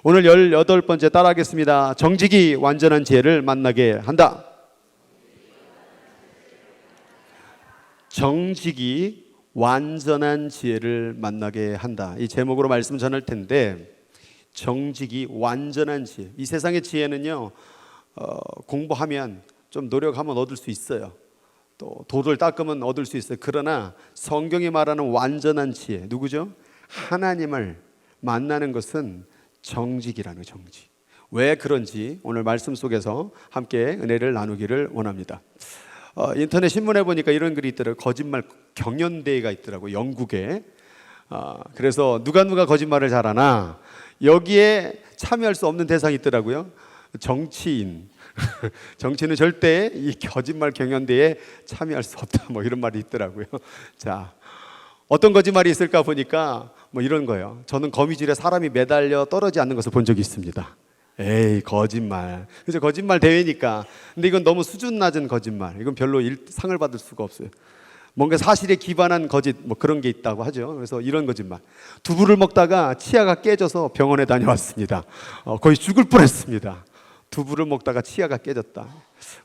오늘 18번째 따라하겠습니다. 정직이 완전한 지혜를 만나게 한다. 정직이 완전한 지혜를 만나게 한다. 이 제목으로 말씀 전할 텐데, 정직이 완전한 지혜. 이 세상의 지혜는요, 공부하면 좀 노력하면 얻을 수 있어요. 또 돌을 닦으면 얻을 수 있어요. 그러나 성경이 말하는 완전한 지혜, 누구죠? 하나님을 만나는 것은 정직이라는, 정직. 왜 그런지 오늘 말씀 속에서 함께 은혜를 나누기를 원합니다. 인터넷 신문에 보니까 이런 글이 있더라고요. 거짓말 경연대회가 있더라고요, 영국에. 그래서 누가 거짓말을 잘하나 여기에 참여할 수 없는 대상이 있더라고요. 정치인. 정치인은 절대 이 거짓말 경연대회에 참여할 수 없다, 뭐 이런 말이 있더라고요. 자, 어떤 거짓말이 있을까 보니까 뭐 이런 거예요. 저는 거미줄에 사람이 매달려 떨어지지 않는 것을 본 적이 있습니다. 에이, 거짓말. 그래서 거짓말 대회니까. 근데 이건 너무 수준 낮은 거짓말. 이건 별로 상을 받을 수가 없어요. 뭔가 사실에 기반한 거짓, 뭐 그런 게 있다고 하죠. 그래서 이런 거짓말. 두부를 먹다가 치아가 깨져서 병원에 다녀왔습니다. 거의 죽을 뻔했습니다. 두부를 먹다가 치아가 깨졌다.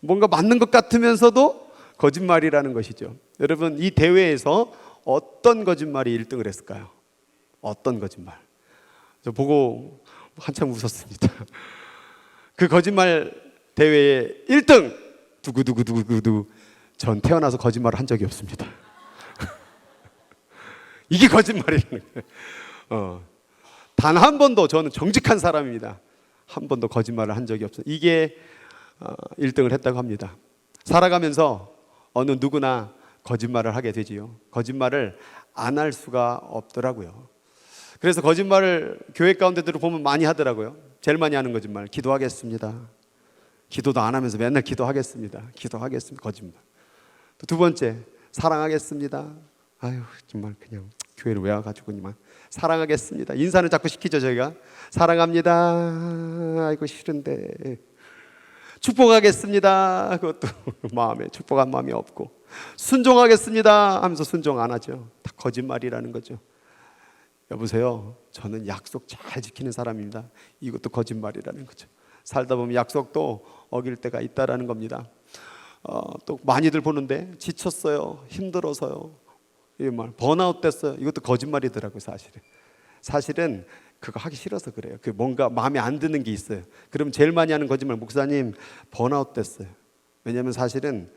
뭔가 맞는 것 같으면서도 거짓말이라는 것이죠. 여러분, 이 대회에서 어떤 거짓말이 1등을 했을까요? 어떤 거짓말? 저 보고 한참 웃었습니다. 그 거짓말 대회의 1등! 두구두구두구두구. 전 태어나서 거짓말을 한 적이 없습니다. 이게 거짓말이라는 거예요. 단 한 번도, 저는 정직한 사람입니다. 한 번도 거짓말을 한 적이 없어요. 이게 1등을 했다고 합니다. 살아가면서 어느 누구나 거짓말을 하게 되지요. 거짓말을 안 할 수가 없더라고요. 그래서 거짓말을 교회 가운데들을 보면 많이 하더라고요. 제일 많이 하는 거짓말, 기도하겠습니다. 기도도 안 하면서 맨날 기도하겠습니다. 거짓말. 또 두 번째, 사랑하겠습니다. 아유, 정말 그냥 교회를 왜 와가지고만 사랑하겠습니다. 인사는 자꾸 시키죠, 저희가. 사랑합니다. 아이고 싫은데. 축복하겠습니다. 그것도 마음에 축복한 마음이 없고. 순종하겠습니다 하면서 순종 안 하죠. 다 거짓말이라는 거죠. 여보세요, 저는 약속 잘 지키는 사람입니다. 이것도 거짓말이라는 거죠. 살다 보면 약속도 어길 때가 있다라는 겁니다. 또 많이들 보는데 지쳤어요, 힘들어서요, 이 말 번아웃 됐어요. 이것도 거짓말이더라고요. 사실은 그거 하기 싫어서 그래요. 그 뭔가 마음에 안 드는 게 있어요. 그럼 제일 많이 하는 거짓말, 목사님 번아웃 됐어요. 왜냐하면 사실은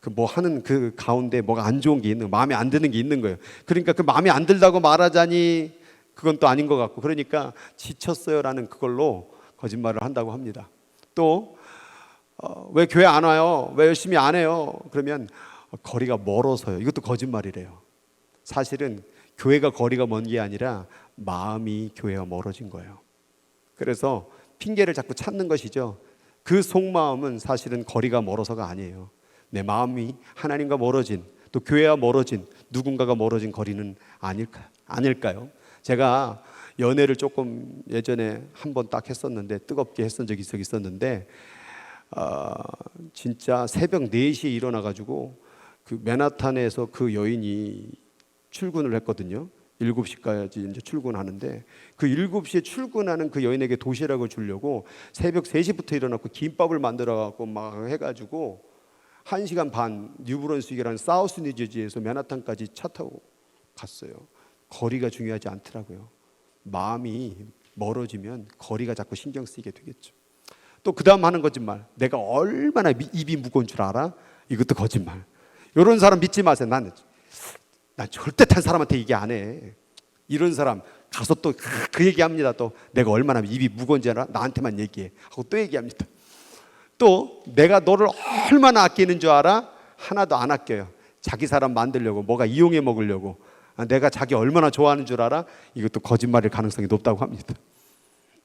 그 뭐 하는 그 가운데 뭐가 안 좋은 게 있는, 마음에 안 드는 게 있는 거예요. 그러니까 그 마음에 안 들다고 말하자니 그건 또 아닌 것 같고, 그러니까 지쳤어요라는 그걸로 거짓말을 한다고 합니다. 또 왜 교회 안 와요? 왜 열심히 안 해요? 그러면 거리가 멀어서요. 이것도 거짓말이래요. 사실은 교회가 거리가 먼 게 아니라 마음이 교회와 멀어진 거예요. 그래서 핑계를 자꾸 찾는 것이죠. 그 속마음은 사실은 거리가 멀어서가 아니에요. 내 마음이 하나님과 멀어진, 또 교회와 멀어진, 누군가가 멀어진 거리는 아닐까요? 제가 연애를 조금 예전에 한 번 딱 했었는데, 뜨겁게 했던 적이 있었는데, 진짜 새벽 4시에 일어나가지고 그 맨하탄에서 그 여인이 출근을 했거든요. 7시까지 이제 출근하는데, 그 7시에 출근하는 그 여인에게 도시락을 주려고 새벽 3시부터 일어나고 김밥을 만들어갖고 막 해가지고 1시간 반 뉴브런스윅이라는 사우스 뉴저지에서 맨하탄까지 차 타고 갔어요. 거리가 중요하지 않더라고요. 마음이 멀어지면 거리가 자꾸 신경 쓰이게 되겠죠. 또 그 다음 하는 거짓말, 내가 얼마나 입이 무거운 줄 알아? 이것도 거짓말. 이런 사람 믿지 마세요. 난 절대 다른 사람한테 얘기 안 해. 이런 사람 가서 또 그 얘기합니다. 또 내가 얼마나 입이 무거운지 알아? 나한테만 얘기해 하고 또 얘기합니다. 또 내가 너를 얼마나 아끼는 줄 알아? 하나도 안 아껴요. 자기 사람 만들려고, 뭐가 이용해 먹으려고. 내가 자기 얼마나 좋아하는 줄 알아? 이것도 거짓말일 가능성이 높다고 합니다.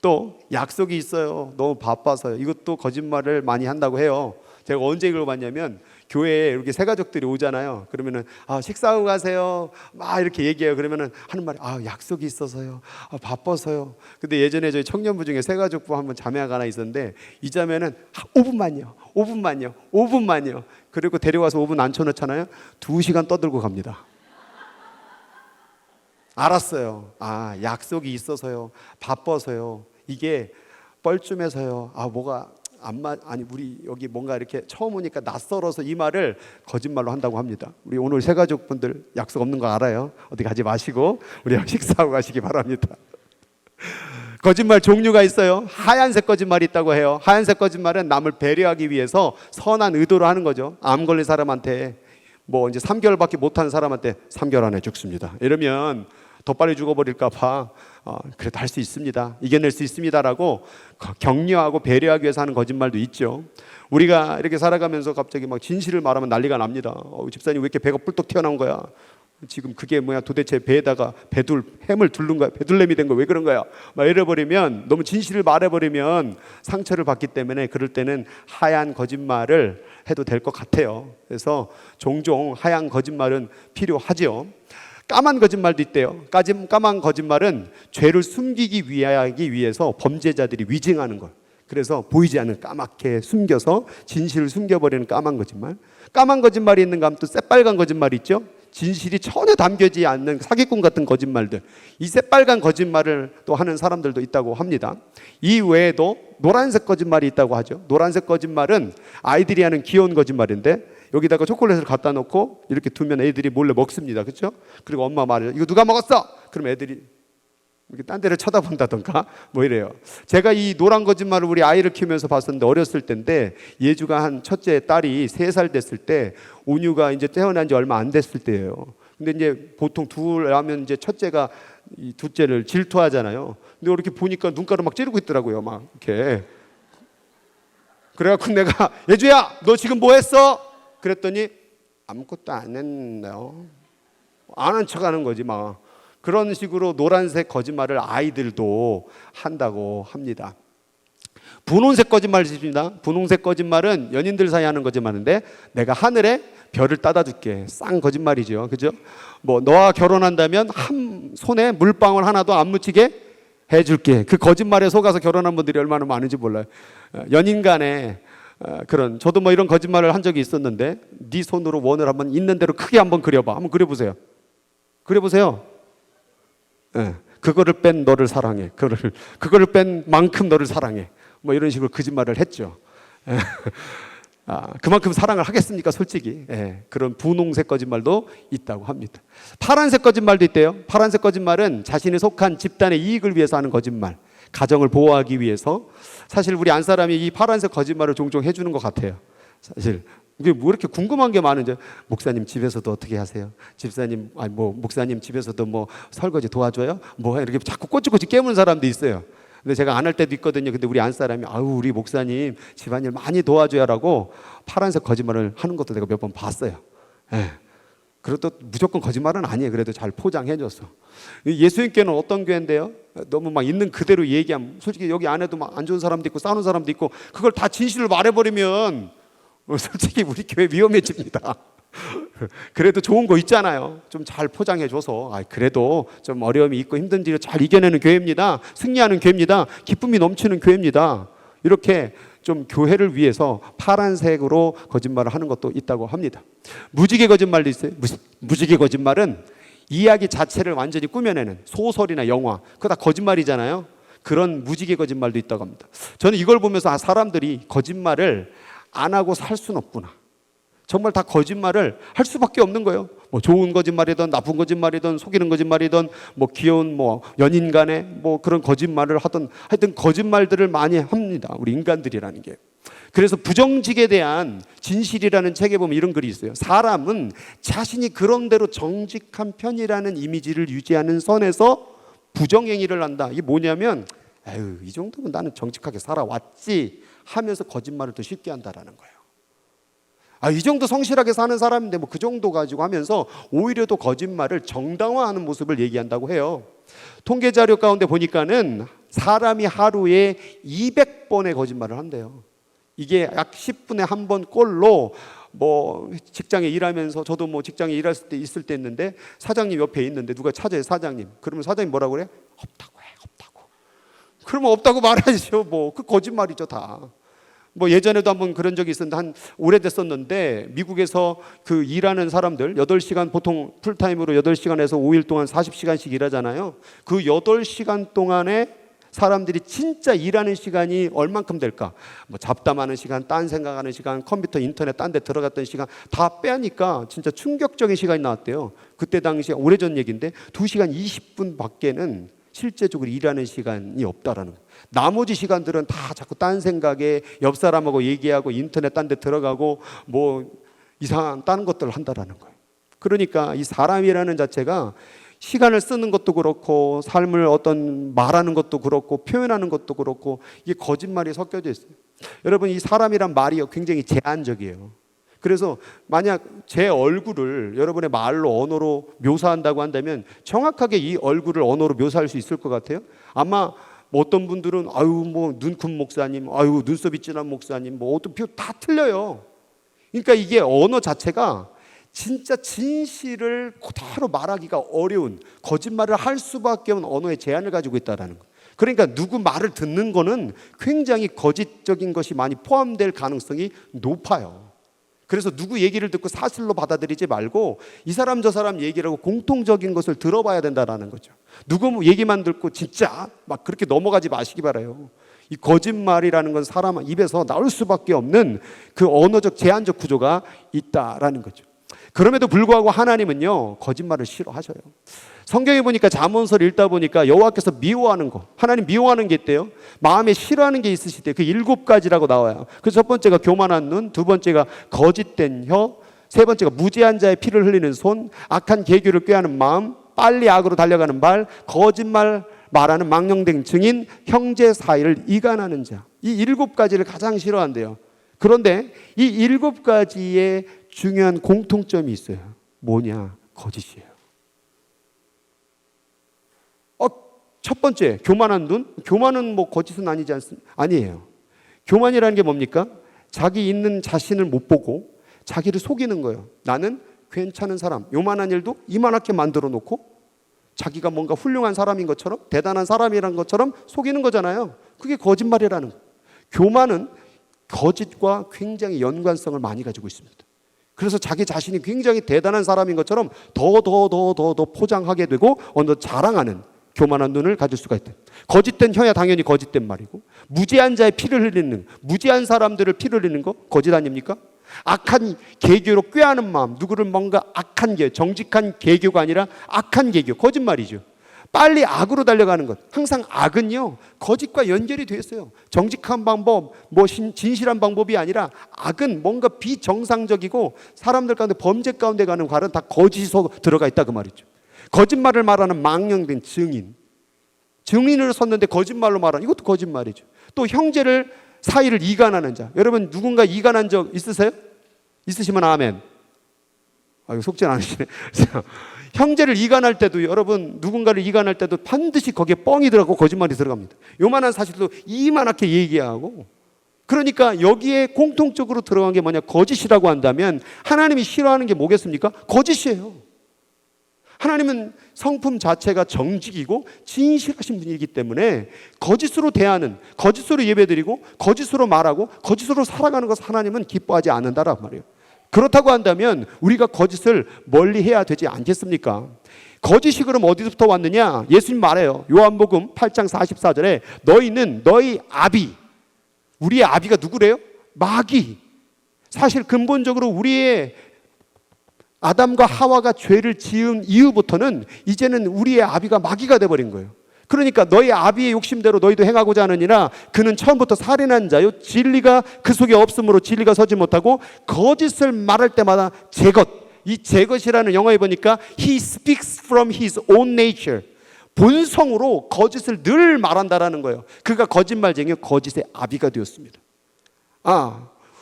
또 약속이 있어요. 너무 바빠서요. 이것도 거짓말을 많이 한다고 해요. 제가 언제 이걸 봤냐면, 교회에 이렇게 새가족들이 오잖아요. 그러면은 식사하고 가세요 막 이렇게 얘기해요. 그러면은 하는 말이 약속이 있어서요, 바빠서요. 근데 예전에 저희 청년부 중에 새가족부 한번 자매가 하나 있었는데, 이 자매는 5분만요 그리고 데려와서 5분 앉혀놓잖아요. 2시간 떠들고 갑니다. 알았어요. 아, 약속이 있어서요. 바빠서요. 이게 뻘쭘해서요. 아, 뭐가 아니 우리 여기 뭔가 이렇게 처음 오니까 낯설어서 이 말을 거짓말로 한다고 합니다. 우리 오늘 새 가족분들 약속 없는 거 알아요? 어디 가지 마시고 우리 식사하고 가시기 바랍니다. 거짓말 종류가 있어요. 하얀색 거짓말이 있다고 해요. 하얀색 거짓말은 남을 배려하기 위해서 선한 의도로 하는 거죠. 암 걸린 사람한테 뭐 이제 3개월밖에 못하는 사람한테 3개월 안에 죽습니다. 이러면 더 빨리 죽어버릴까 봐 그래도 할 수 있습니다. 이겨낼 수 있습니다라고 격려하고 배려하기 위해서 하는 거짓말도 있죠. 우리가 이렇게 살아가면서 갑자기 막 진실을 말하면 난리가 납니다. 집사님 왜 이렇게 배가 뿔떡 튀어나온 거야? 지금 그게 뭐야? 도대체 배에다가 햄을 둘른 거야? 배둘렘이 된 거야? 왜 그런 거야? 막 이래버리면, 너무 진실을 말해버리면 상처를 받기 때문에 그럴 때는 하얀 거짓말을 해도 될 것 같아요. 그래서 종종 하얀 거짓말은 필요하죠. 까만 거짓말도 있대요. 까만 거짓말은 죄를 숨기기 위해서 범죄자들이 위증하는 것. 그래서 보이지 않는 까맣게 숨겨서 진실을 숨겨버리는 까만 거짓말. 까만 거짓말이 있는가 하면 또 새빨간 거짓말이 있죠. 진실이 전혀 담겨지지 않는 사기꾼 같은 거짓말들. 이 새빨간 거짓말을 또 하는 사람들도 있다고 합니다. 이 외에도 노란색 거짓말이 있다고 하죠. 노란색 거짓말은 아이들이 하는 귀여운 거짓말인데, 여기다가 초콜릿을 갖다 놓고 이렇게 두면 애들이 몰래 먹습니다. 그렇죠? 그리고 엄마 말해요. 이거 누가 먹었어? 그럼 애들이 이렇게 딴 데를 쳐다본다던가 뭐 이래요. 제가 이 노란 거짓말을 우리 아이를 키우면서 봤었는데, 어렸을 때인데, 예주가 한 첫째 딸이 3살 됐을 때, 온유가 이제 태어난 지 얼마 안 됐을 때예요. 근데 이제 보통 둘 하면 이제 첫째가 이 둘째를 질투하잖아요. 근데 이렇게 보니까 눈가를 막 찌르고 있더라고요. 막 이렇게. 그래갖고 내가 예주야, 너 지금 뭐 했어? 그랬더니 아무것도 안 했네요. 안 한 척 하는 거지 막. 그런 식으로 노란색 거짓말을 아이들도 한다고 합니다. 분홍색 거짓말 있습니다. 분홍색 거짓말은 연인들 사이에 하는 거짓말인데, 내가 하늘에 별을 따다 줄게. 쌍 거짓말이죠. 그죠? 뭐 너와 결혼한다면 한 손에 물방울 하나도 안 묻히게 해줄게. 그 거짓말에 속아서 결혼한 분들이 얼마나 많은지 몰라요. 연인 간에 그런, 저도 뭐 이런 거짓말을 한 적이 있었는데, 네 손으로 원을 한번 있는 대로 크게 한번 그려봐. 한번 그려보세요. 그려보세요. 네. 그거를 뺀 너를 사랑해. 그거를 뺀 만큼 너를 사랑해. 뭐 이런 식으로 거짓말을 했죠. 그만큼 사랑을 하겠습니까? 솔직히. 그런 분홍색 거짓말도 있다고 합니다. 파란색 거짓말도 있대요. 파란색 거짓말은 자신이 속한 집단의 이익을 위해서 하는 거짓말, 가정을 보호하기 위해서. 사실 우리 안사람이 이 파란색 거짓말을 종종 해주는 것 같아요. 사실 이게 뭐 이렇게 궁금한 게 많은지, 목사님 집에서도 어떻게 하세요? 집사님, 목사님 집에서도 뭐 설거지 도와줘요? 뭐 이렇게 자꾸 꼬치꼬치 깨무는 사람도 있어요. 근데 제가 안 할 때도 있거든요. 근데 우리 안사람이 우리 목사님 집안일 많이 도와줘야라고 파란색 거짓말을 하는 것도 내가 몇 번 봤어요. 그래도 무조건 거짓말은 아니에요. 그래도 잘 포장해줘서. 예수님께는 어떤 교회인데요? 너무 막 있는 그대로 얘기하면, 솔직히 여기 안에도 막 안 좋은 사람도 있고 싸우는 사람도 있고, 그걸 다 진실을 말해버리면 솔직히 우리 교회 위험해집니다. 그래도 좋은 거 있잖아요. 좀 잘 포장해줘서, 그래도 좀 어려움이 있고 힘든지를 잘 이겨내는 교회입니다. 승리하는 교회입니다. 기쁨이 넘치는 교회입니다. 이렇게 좀 교회를 위해서 파란색으로 거짓말을 하는 것도 있다고 합니다. 무지개 거짓말도 있어요. 무지개 거짓말은 이야기 자체를 완전히 꾸며내는, 소설이나 영화, 그거 다 거짓말이잖아요. 그런 무지개 거짓말도 있다고 합니다. 저는 이걸 보면서 사람들이 거짓말을 안 하고 살 수는 없구나. 정말 다 거짓말을 할 수밖에 없는 거예요. 뭐 좋은 거짓말이든 나쁜 거짓말이든 속이는 거짓말이든 뭐 귀여운 뭐 연인 간에 뭐 그런 거짓말을 하든, 하여튼 거짓말들을 많이 합니다. 우리 인간들이라는 게. 그래서 부정직에 대한 진실이라는 책에 보면 이런 글이 있어요. 사람은 자신이 그런대로 정직한 편이라는 이미지를 유지하는 선에서 부정행위를 한다. 이게 뭐냐면, 이 정도면 나는 정직하게 살아왔지 하면서 거짓말을 더 쉽게 한다라는 거예요. 이 정도 성실하게 사는 사람인데 뭐 그 정도 가지고 하면서 오히려 더 거짓말을 정당화하는 모습을 얘기한다고 해요. 통계 자료 가운데 보니까는 사람이 하루에 200번의 거짓말을 한대요. 이게 약 10분에 한 번 꼴로, 뭐 직장에 일하면서, 저도 뭐 직장에 일했을 때 있을 때 있는데, 사장님 옆에 있는데 누가 찾아요, 사장님. 그러면 사장님 뭐라고 그래? 없다고 해, 없다고. 그러면 없다고 말하죠. 뭐 그 거짓말이죠 다. 뭐 예전에도 한번 그런 적이 있었는데 한 오래됐었는데 미국에서 그 일하는 사람들 8시간 보통 풀타임으로 8시간에서 5일 동안 40시간씩 일하잖아요. 그 8시간 동안에 사람들이 진짜 일하는 시간이 얼만큼 될까? 뭐 잡담하는 시간, 딴 생각하는 시간, 컴퓨터, 인터넷 딴 데 들어갔던 시간 다 빼니까 진짜 충격적인 시간이 나왔대요. 그때 당시에 오래전 얘기인데 2시간 20분 밖에는 실제적으로 일하는 시간이 없다라는 거예요. 나머지 시간들은 다 자꾸 딴 생각에 옆 사람하고 얘기하고 인터넷 딴 데 들어가고 뭐 이상한 다른 것들을 한다라는 거예요. 그러니까 이 사람이라는 자체가 시간을 쓰는 것도 그렇고 삶을 어떤 말하는 것도 그렇고 표현하는 것도 그렇고 이게 거짓말이 섞여져 있어요. 여러분 이 사람이란 말이 굉장히 제한적이에요. 그래서 만약 제 얼굴을 여러분의 말로 언어로 묘사한다고 한다면 정확하게 이 얼굴을 언어로 묘사할 수 있을 것 같아요? 아마 뭐 어떤 분들은 아유 뭐 눈 큰 목사님, 아유 눈썹이 진한 목사님, 뭐 어떤 표 다 틀려요. 그러니까 이게 언어 자체가 진짜 진실을 그대로 말하기가 어려운 거짓말을 할 수밖에 없는 언어의 제한을 가지고 있다는 거예요. 그러니까 누구 말을 듣는 거는 굉장히 거짓적인 것이 많이 포함될 가능성이 높아요. 그래서 누구 얘기를 듣고 사실로 받아들이지 말고 이 사람 저 사람 얘기라고 공통적인 것을 들어봐야 된다는 거죠. 누구 얘기만 듣고 진짜 막 그렇게 넘어가지 마시기 바라요. 이 거짓말이라는 건 사람 입에서 나올 수밖에 없는 그 언어적 제한적 구조가 있다라는 거죠. 그럼에도 불구하고 하나님은요 거짓말을 싫어하셔요. 성경에 보니까 잠언서를 읽다 보니까 여호와께서 미워하는 거, 하나님 미워하는 게 있대요. 마음에 싫어하는 게 있으시대요. 그 7가지라고 나와요. 그 첫 번째가 교만한 눈, 두 번째가 거짓된 혀, 세 번째가 무지한 자의 피를 흘리는 손, 악한 계교를 꾀하는 마음, 빨리 악으로 달려가는 발, 거짓말 말하는 망령된 증인, 형제 사이를 이간하는 자. 이 7가지를 가장 싫어한대요. 그런데 이 7가지의 중요한 공통점이 있어요. 뭐냐? 거짓이에요. 첫 번째, 교만한 눈. 교만은 뭐 거짓은 아니지 않습니까? 아니에요. 교만이라는 게 뭡니까? 자기 있는 자신을 못 보고 자기를 속이는 거예요. 나는 괜찮은 사람, 요만한 일도 이만하게 만들어 놓고 자기가 뭔가 훌륭한 사람인 것처럼 대단한 사람이라는 것처럼 속이는 거잖아요. 그게 거짓말이라는 거예요. 교만은 거짓과 굉장히 연관성을 많이 가지고 있습니다. 그래서 자기 자신이 굉장히 대단한 사람인 것처럼 더 포장하게 되고 어느 자랑하는 교만한 눈을 가질 수가 있다. 거짓된 혀야 당연히 거짓된 말이고, 무지한 자의 피를 흘리는, 무지한 사람들을 피를 흘리는 거 거짓 아닙니까? 악한 계교로 꾀하는 마음, 누구를 뭔가 악한 계, 정직한 계교가 아니라 악한 계교, 거짓말이죠. 빨리 악으로 달려가는 것. 항상 악은요 거짓과 연결이 되어 있어요. 정직한 방법, 뭐 진실한 방법이 아니라 악은 뭔가 비정상적이고 사람들 가운데 범죄 가운데 가는 과는 다 거짓이 들어가 있다 그 말이죠. 거짓말을 말하는 망령된 증인, 증인으로 섰는데 거짓말로 말하는, 이것도 거짓말이죠. 또 형제를 사이를 이간하는 자. 여러분 누군가 이간한 적 있으세요? 있으시면 아멘. 이거 속죄는 않으시네. 형제를 이간할 때도, 여러분 누군가를 이간할 때도 반드시 거기에 뻥이 들어가고 거짓말이 들어갑니다. 요만한 사실도 이만하게 얘기하고. 그러니까 여기에 공통적으로 들어간 게 뭐냐? 거짓이라고 한다면 하나님이 싫어하는 게 뭐겠습니까? 거짓이에요. 하나님은 성품 자체가 정직이고 진실하신 분이기 때문에 거짓으로 대하는, 거짓으로 예배드리고 거짓으로 말하고 거짓으로 살아가는 것을 하나님은 기뻐하지 않는다란 말이에요. 그렇다고 한다면 우리가 거짓을 멀리 해야 되지 않겠습니까? 거짓이 그럼 어디서부터 왔느냐? 예수님 말해요. 요한복음 8장 44절에 너희는 너희 아비, 우리의 아비가 누구래요? 마귀. 사실 근본적으로 우리의 아담과 하와가 죄를 지은 이후부터는 이제는 우리의 아비가 마귀가 돼버린 거예요. 그러니까 너희 아비의 욕심대로 너희도 행하고자 하느니라. 그는 처음부터 살인한 자요, 진리가 그 속에 없으므로 진리가 서지 못하고 거짓을 말할 때마다 제것, 이 제것이라는 영어에 보니까 He speaks from his own nature, 본성으로 거짓을 늘 말한다라는 거예요. 그가 거짓말쟁이, 거짓의 아비가 되었습니다.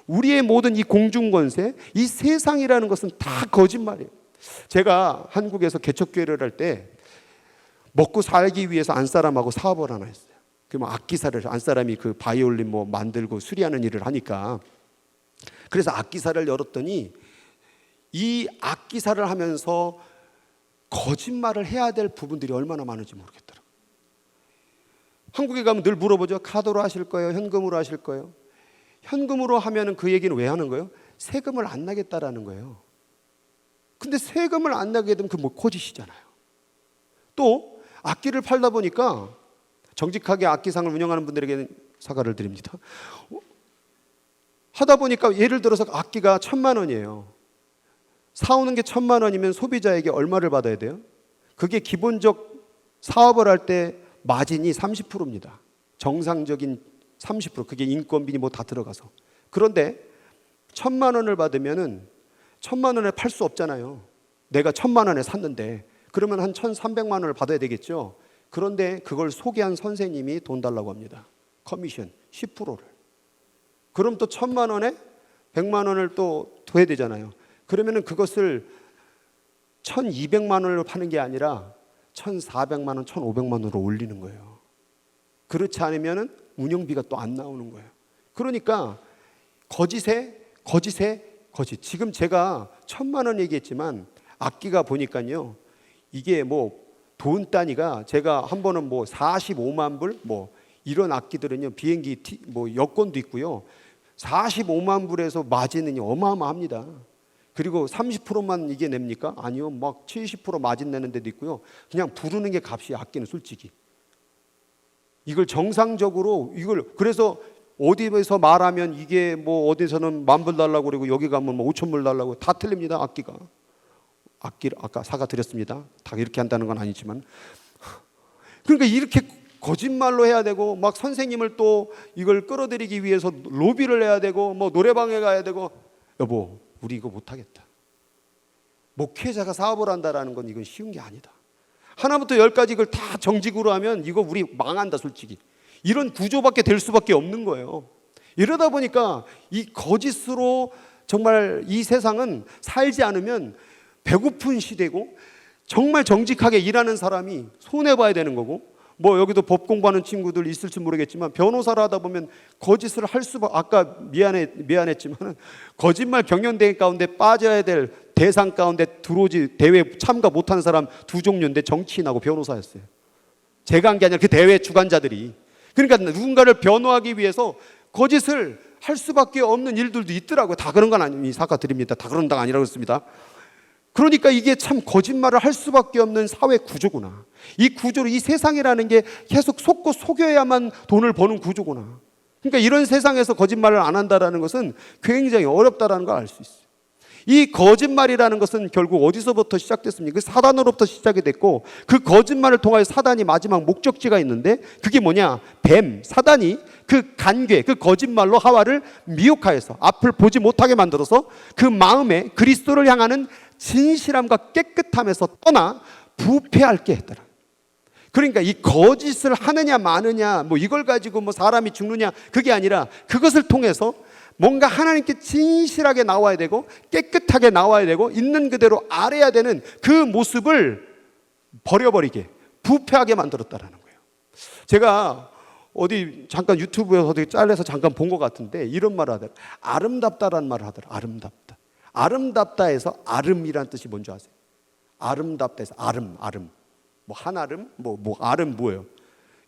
우리의 모든 이 공중권세, 이 세상이라는 것은 다 거짓말이에요. 제가 한국에서 개척교회를 할 때 먹고 살기 위해서 안사람하고 사업을 하나 했어요. 그러면 악기사를, 안사람이 그 바이올린 뭐 만들고 수리하는 일을 하니까, 그래서 악기사를 열었더니 이 악기사를 하면서 거짓말을 해야 될 부분들이 얼마나 많은지 모르겠더라고요. 한국에 가면 늘 물어보죠. 카드로 하실 거예요? 현금으로 하실 거예요? 현금으로 하면은 그 얘기는 왜 하는 거예요? 세금을 안 나겠다라는 거예요. 근데 세금을 안 나게 되면 그 뭐 거짓이잖아요. 또 악기를 팔다 보니까 정직하게 악기상을 운영하는 분들에게는 사과를 드립니다. 하다 보니까 예를 들어서 악기가 1,000만 원이에요. 사오는 게 1,000만 원이면 소비자에게 얼마를 받아야 돼요? 그게 기본적 사업을 할 때 마진이 30%입니다. 정상적인 30%. 그게 인건비 뭐 다 들어가서. 그런데 1,000만 원을 받으면은 1,000만 원에 팔 수 없잖아요. 내가 1,000만 원에 샀는데 그러면 한 1,300만 원을 받아야 되겠죠. 그런데 그걸 소개한 선생님이 돈 달라고 합니다. 커미션 10%를. 그럼 또 1,000만 원에 100만 원을 또 둬야 되잖아요. 그러면은 그것을 1,200만 원으로 파는 게 아니라 1,400만 원, 1,500만 원으로 올리는 거예요. 그렇지 않으면은 운영비가 또 안 나오는 거예요. 그러니까 거짓에 거짓. 지금 제가 1,000만 원 얘기했지만 악기가 보니까요. 이게 뭐 돈 단위가 제가 한 번은 뭐 45만 불 뭐 이런 악기들은요. 비행기 뭐 여권도 있고요. 45만 불에서 마진은 어마어마합니다. 그리고 30%만 이게 냅니까? 아니요. 막 70% 마진 내는 데도 있고요. 그냥 부르는 게 값이 악기는 솔직히. 이걸 정상적으로 그래서 어디에서 말하면 이게 뭐 어디서는 10,000불 달라고 그러고 여기 가면 뭐 5,000불 달라고 다 틀립니다. 악기가. 악기를 아까 사과 드렸습니다. 다 이렇게 한다는 건 아니지만. 그러니까 이렇게 거짓말로 해야 되고 막 선생님을 또 이걸 끌어들이기 위해서 로비를 해야 되고 뭐 노래방에 가야 되고 여보 우리 이거 못하겠다. 목회자가 사업을 한다라는 건 이건 쉬운 게 아니다. 하나부터 10까지 이걸 다 정직으로 하면 이거 우리 망한다 솔직히. 이런 구조밖에 될 수밖에 없는 거예요. 이러다 보니까 이 거짓으로 정말 이 세상은 살지 않으면 배고픈 시대고 정말 정직하게 일하는 사람이 손해봐야 되는 거고 뭐 여기도 법 공부하는 친구들 있을지 모르겠지만 변호사를 하다 보면 거짓을 할 수밖에 아까 미안했지만 거짓말 경연대회 가운데 빠져야 될 대상 가운데 들어오지 대회 참가 못한 사람 2종류인데 정치인하고 변호사였어요. 제가 한 게 아니라 그 대회 주관자들이. 그러니까 누군가를 변호하기 위해서 거짓을 할 수밖에 없는 일들도 있더라고요. 다 그런 건 아닙니다. 사과 드립니다. 다 그런 당 아니라고 했습니다. 그러니까 이게 참 거짓말을 할 수밖에 없는 사회 구조구나. 이 구조로 이 세상이라는 게 계속 속고 속여야만 돈을 버는 구조구나. 그러니까 이런 세상에서 거짓말을 안 한다는 것은 굉장히 어렵다는 걸 알 수 있어요. 이 거짓말이라는 것은 결국 어디서부터 시작됐습니까? 그 사단으로부터 시작이 됐고 그 거짓말을 통하여 사단이 마지막 목적지가 있는데 그게 뭐냐? 뱀, 사단이 그 간괴, 그 거짓말로 하와를 미혹하여서 앞을 보지 못하게 만들어서 그 마음에 그리스도를 향하는 진실함과 깨끗함에서 떠나 부패하게 했더라. 그러니까 이 거짓을 하느냐 마느냐 뭐 이걸 가지고 뭐 사람이 죽느냐 그게 아니라 그것을 통해서 뭔가 하나님께 진실하게 나와야 되고 깨끗하게 나와야 되고 있는 그대로 알아야 되는 그 모습을 버려버리게 부패하게 만들었다라는 거예요. 제가 어디 잠깐 유튜브에서 어디 잘라서 잠깐 본 것 같은데 이런 말을 하더라. 아름답다라는 말을 하더라. 아름답다. 아름답다에서 아름이라는 뜻이 뭔지 아세요? 아름답다에서 아름 뭐 한아름 뭐 아름 뭐예요?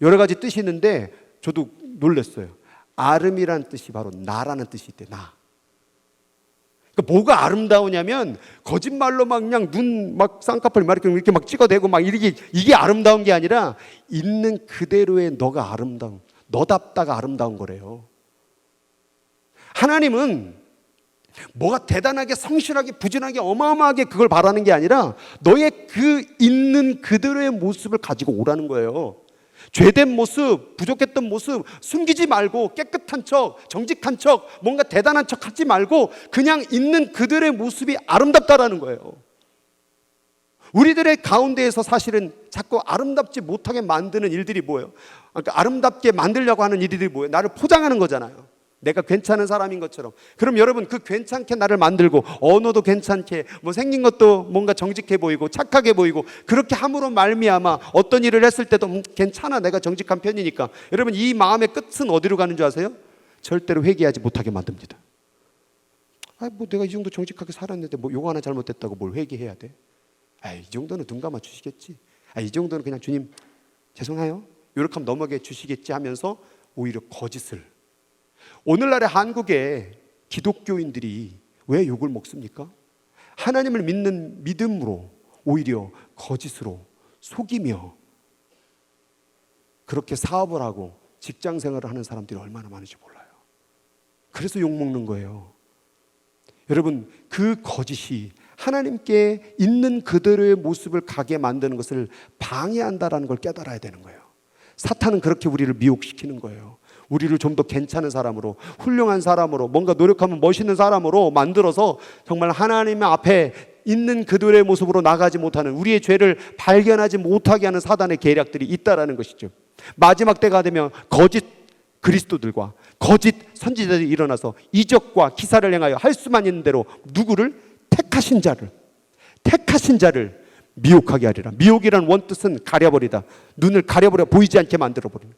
여러 가지 뜻이 있는데 저도 놀랐어요. 아름이라는 뜻이 바로 나라는 뜻이 있대. 나. 그러니까 뭐가 아름다우냐면 거짓말로 막 그냥 눈 막 쌍꺼풀 막 이렇게 막 찍어대고 막 이게 아름다운 게 아니라 있는 그대로의 너가 아름다운 너답다가 아름다운 거래요. 하나님은 뭐가 대단하게 성실하게 부진하게 어마어마하게 그걸 바라는 게 아니라 너의 그 있는 그대로의 모습을 가지고 오라는 거예요. 죄된 모습, 부족했던 모습 숨기지 말고 깨끗한 척, 정직한 척, 뭔가 대단한 척 하지 말고 그냥 있는 그들의 모습이 아름답다라는 거예요. 우리들의 가운데에서 사실은 자꾸 아름답지 못하게 만드는 일들이 뭐예요? 그러니까 아름답게 만들려고 하는 일들이 뭐예요? 나를 포장하는 거잖아요. 내가 괜찮은 사람인 것처럼. 그럼 여러분 그 괜찮게 나를 만들고 언어도 괜찮게 뭐 생긴 것도 뭔가 정직해 보이고 착하게 보이고 그렇게 함으로 말미암아 어떤 일을 했을 때도 괜찮아 내가 정직한 편이니까 여러분 이 마음의 끝은 어디로 가는 줄 아세요? 절대로 회개하지 못하게 만듭니다. 뭐 내가 이 정도 정직하게 살았는데 뭐 요거 하나 잘못됐다고 뭘 회개해야 돼? 이 정도는 눈 감아 주시겠지. 이 정도는 그냥 주님 죄송해요 이렇게 하면 넘어게 주시겠지 하면서 오히려 거짓을 오늘날의 한국의 기독교인들이 왜 욕을 먹습니까? 하나님을 믿는 믿음으로 오히려 거짓으로 속이며 그렇게 사업을 하고 직장 생활을 하는 사람들이 얼마나 많은지 몰라요. 그래서 욕먹는 거예요. 여러분, 그 거짓이 하나님께 있는 그대로의 모습을 가게 만드는 것을 방해한다는 걸 깨달아야 되는 거예요. 사탄은 그렇게 우리를 미혹시키는 거예요. 우리를 좀 더 괜찮은 사람으로, 훌륭한 사람으로, 뭔가 노력하면 멋있는 사람으로 만들어서 정말 하나님 앞에 있는 그들의 모습으로 나가지 못하는, 우리의 죄를 발견하지 못하게 하는 사단의 계략들이 있다라는 것이죠. 마지막 때가 되면 거짓 그리스도들과 거짓 선지자들이 일어나서 이적과 기사를 행하여 할 수만 있는 대로 누구를? 택하신 자를 미혹하게 하리라. 미혹이라는 원뜻은 가려버리다. 눈을 가려버려 보이지 않게 만들어버리는.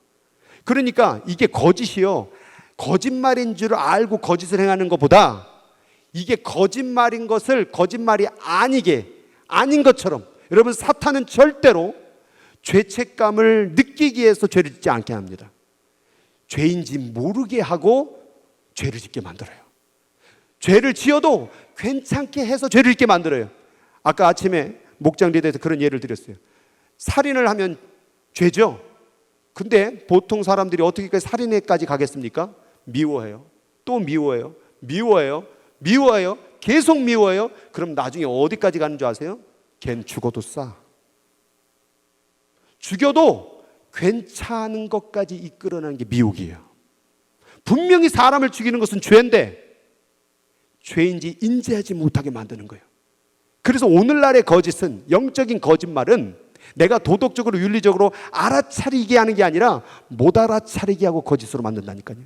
그러니까 이게 거짓이요, 거짓말인 줄 알고 거짓을 행하는 것보다 이게 거짓말인 것을 거짓말이 아닌 것처럼, 여러분, 사탄은 절대로 죄책감을 느끼기 위해서 죄를 짓지 않게 합니다. 죄인지 모르게 하고 죄를 짓게 만들어요. 죄를 지어도 괜찮게 해서 죄를 짓게 만들어요. 아까 아침에 목장리대에서 그런 예를 드렸어요. 살인을 하면 죄죠. 근데 보통 사람들이 어떻게 살인에까지 가겠습니까? 미워해요. 또 미워해요. 계속 미워해요. 그럼 나중에 어디까지 가는 줄 아세요? 걘 죽어도 싸. 죽여도 괜찮은 것까지 이끌어내는 게 미혹이에요. 분명히 사람을 죽이는 것은 죄인데 죄인지 인지하지 못하게 만드는 거예요. 그래서 오늘날의 거짓은, 영적인 거짓말은 내가 도덕적으로 윤리적으로 알아차리게 하는 게 아니라 못 알아차리게 하고 거짓으로 만든다니까요.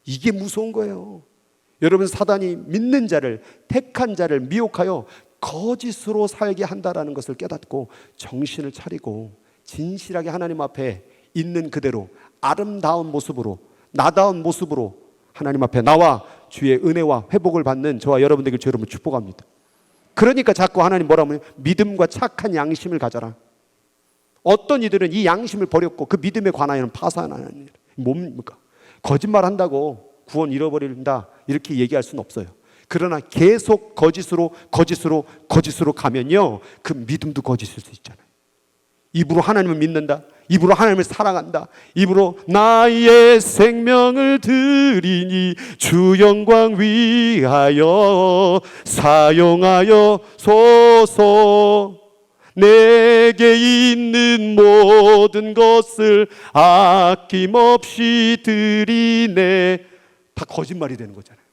이게 무서운 거예요. 여러분, 사단이 믿는 자를, 택한 자를 미혹하여 거짓으로 살게 한다라는 것을 깨닫고 정신을 차리고 진실하게 하나님 앞에 있는 그대로 아름다운 모습으로, 나다운 모습으로 하나님 앞에 나와 주의 은혜와 회복을 받는 저와 여러분들에게 주 여러분 축복합니다. 그러니까 자꾸 하나님 뭐라고 하면 믿음과 착한 양심을 가져라. 어떤 이들은 이 양심을 버렸고 그 믿음에 관하여는 파산하는 일. 뭡니까? 거짓말 한다고 구원 잃어버린다 이렇게 얘기할 수는 없어요. 그러나 계속 거짓으로 가면요, 그 믿음도 거짓일 수 있잖아요. 입으로 하나님을 믿는다, 입으로 하나님을 사랑한다, 입으로 나의 생명을 드리니 주 영광 위하여 사용하여 소서, 내게 있는 모든 것을 아낌없이 드리네. 다 거짓말이 되는 거잖아요.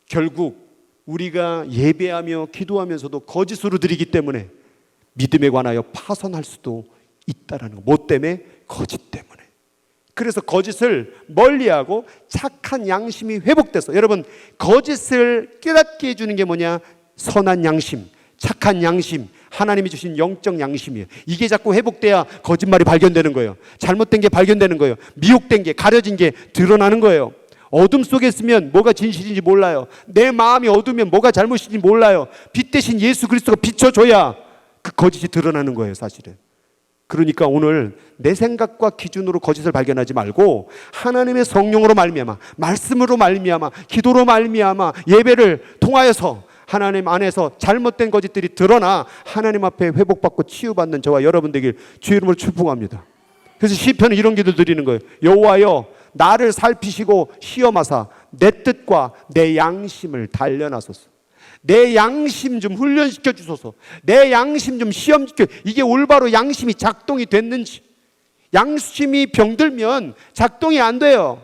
결국 우리가 예배하며 기도하면서도 거짓으로 드리기 때문에 믿음에 관하여 파손할 수도 있다라는 거. 뭐 때문에? 거짓 때문에. 그래서 거짓을 멀리하고 착한 양심이 회복돼서, 여러분, 거짓을 깨닫게 해주는 게 뭐냐? 선한 양심, 착한 양심, 하나님이 주신 영적 양심이에요. 이게 자꾸 회복돼야 거짓말이 발견되는 거예요. 잘못된 게 발견되는 거예요. 미혹된 게, 가려진 게 드러나는 거예요. 어둠 속에 있으면 뭐가 진실인지 몰라요. 내 마음이 어두우면 뭐가 잘못인지 몰라요. 빛 대신 예수 그리스도가 비춰줘야 그 거짓이 드러나는 거예요, 사실은. 그러니까 오늘 내 생각과 기준으로 거짓을 발견하지 말고 하나님의 성령으로 말미암아, 말씀으로 말미암아, 기도로 말미암아, 예배를 통하여서 하나님 안에서 잘못된 거짓들이 드러나 하나님 앞에 회복받고 치유받는 저와 여러분 되길 주의 이름으로 축복합니다. 그래서 시편은 이런 기도 드리는 거예요. 여호와여, 나를 살피시고 시험하사 내 뜻과 내 양심을 단련하소서. 내 양심 좀 훈련시켜 주소서. 내 양심 좀 시험시켜. 이게 올바로 양심이 작동이 됐는지. 양심이 병들면 작동이 안 돼요.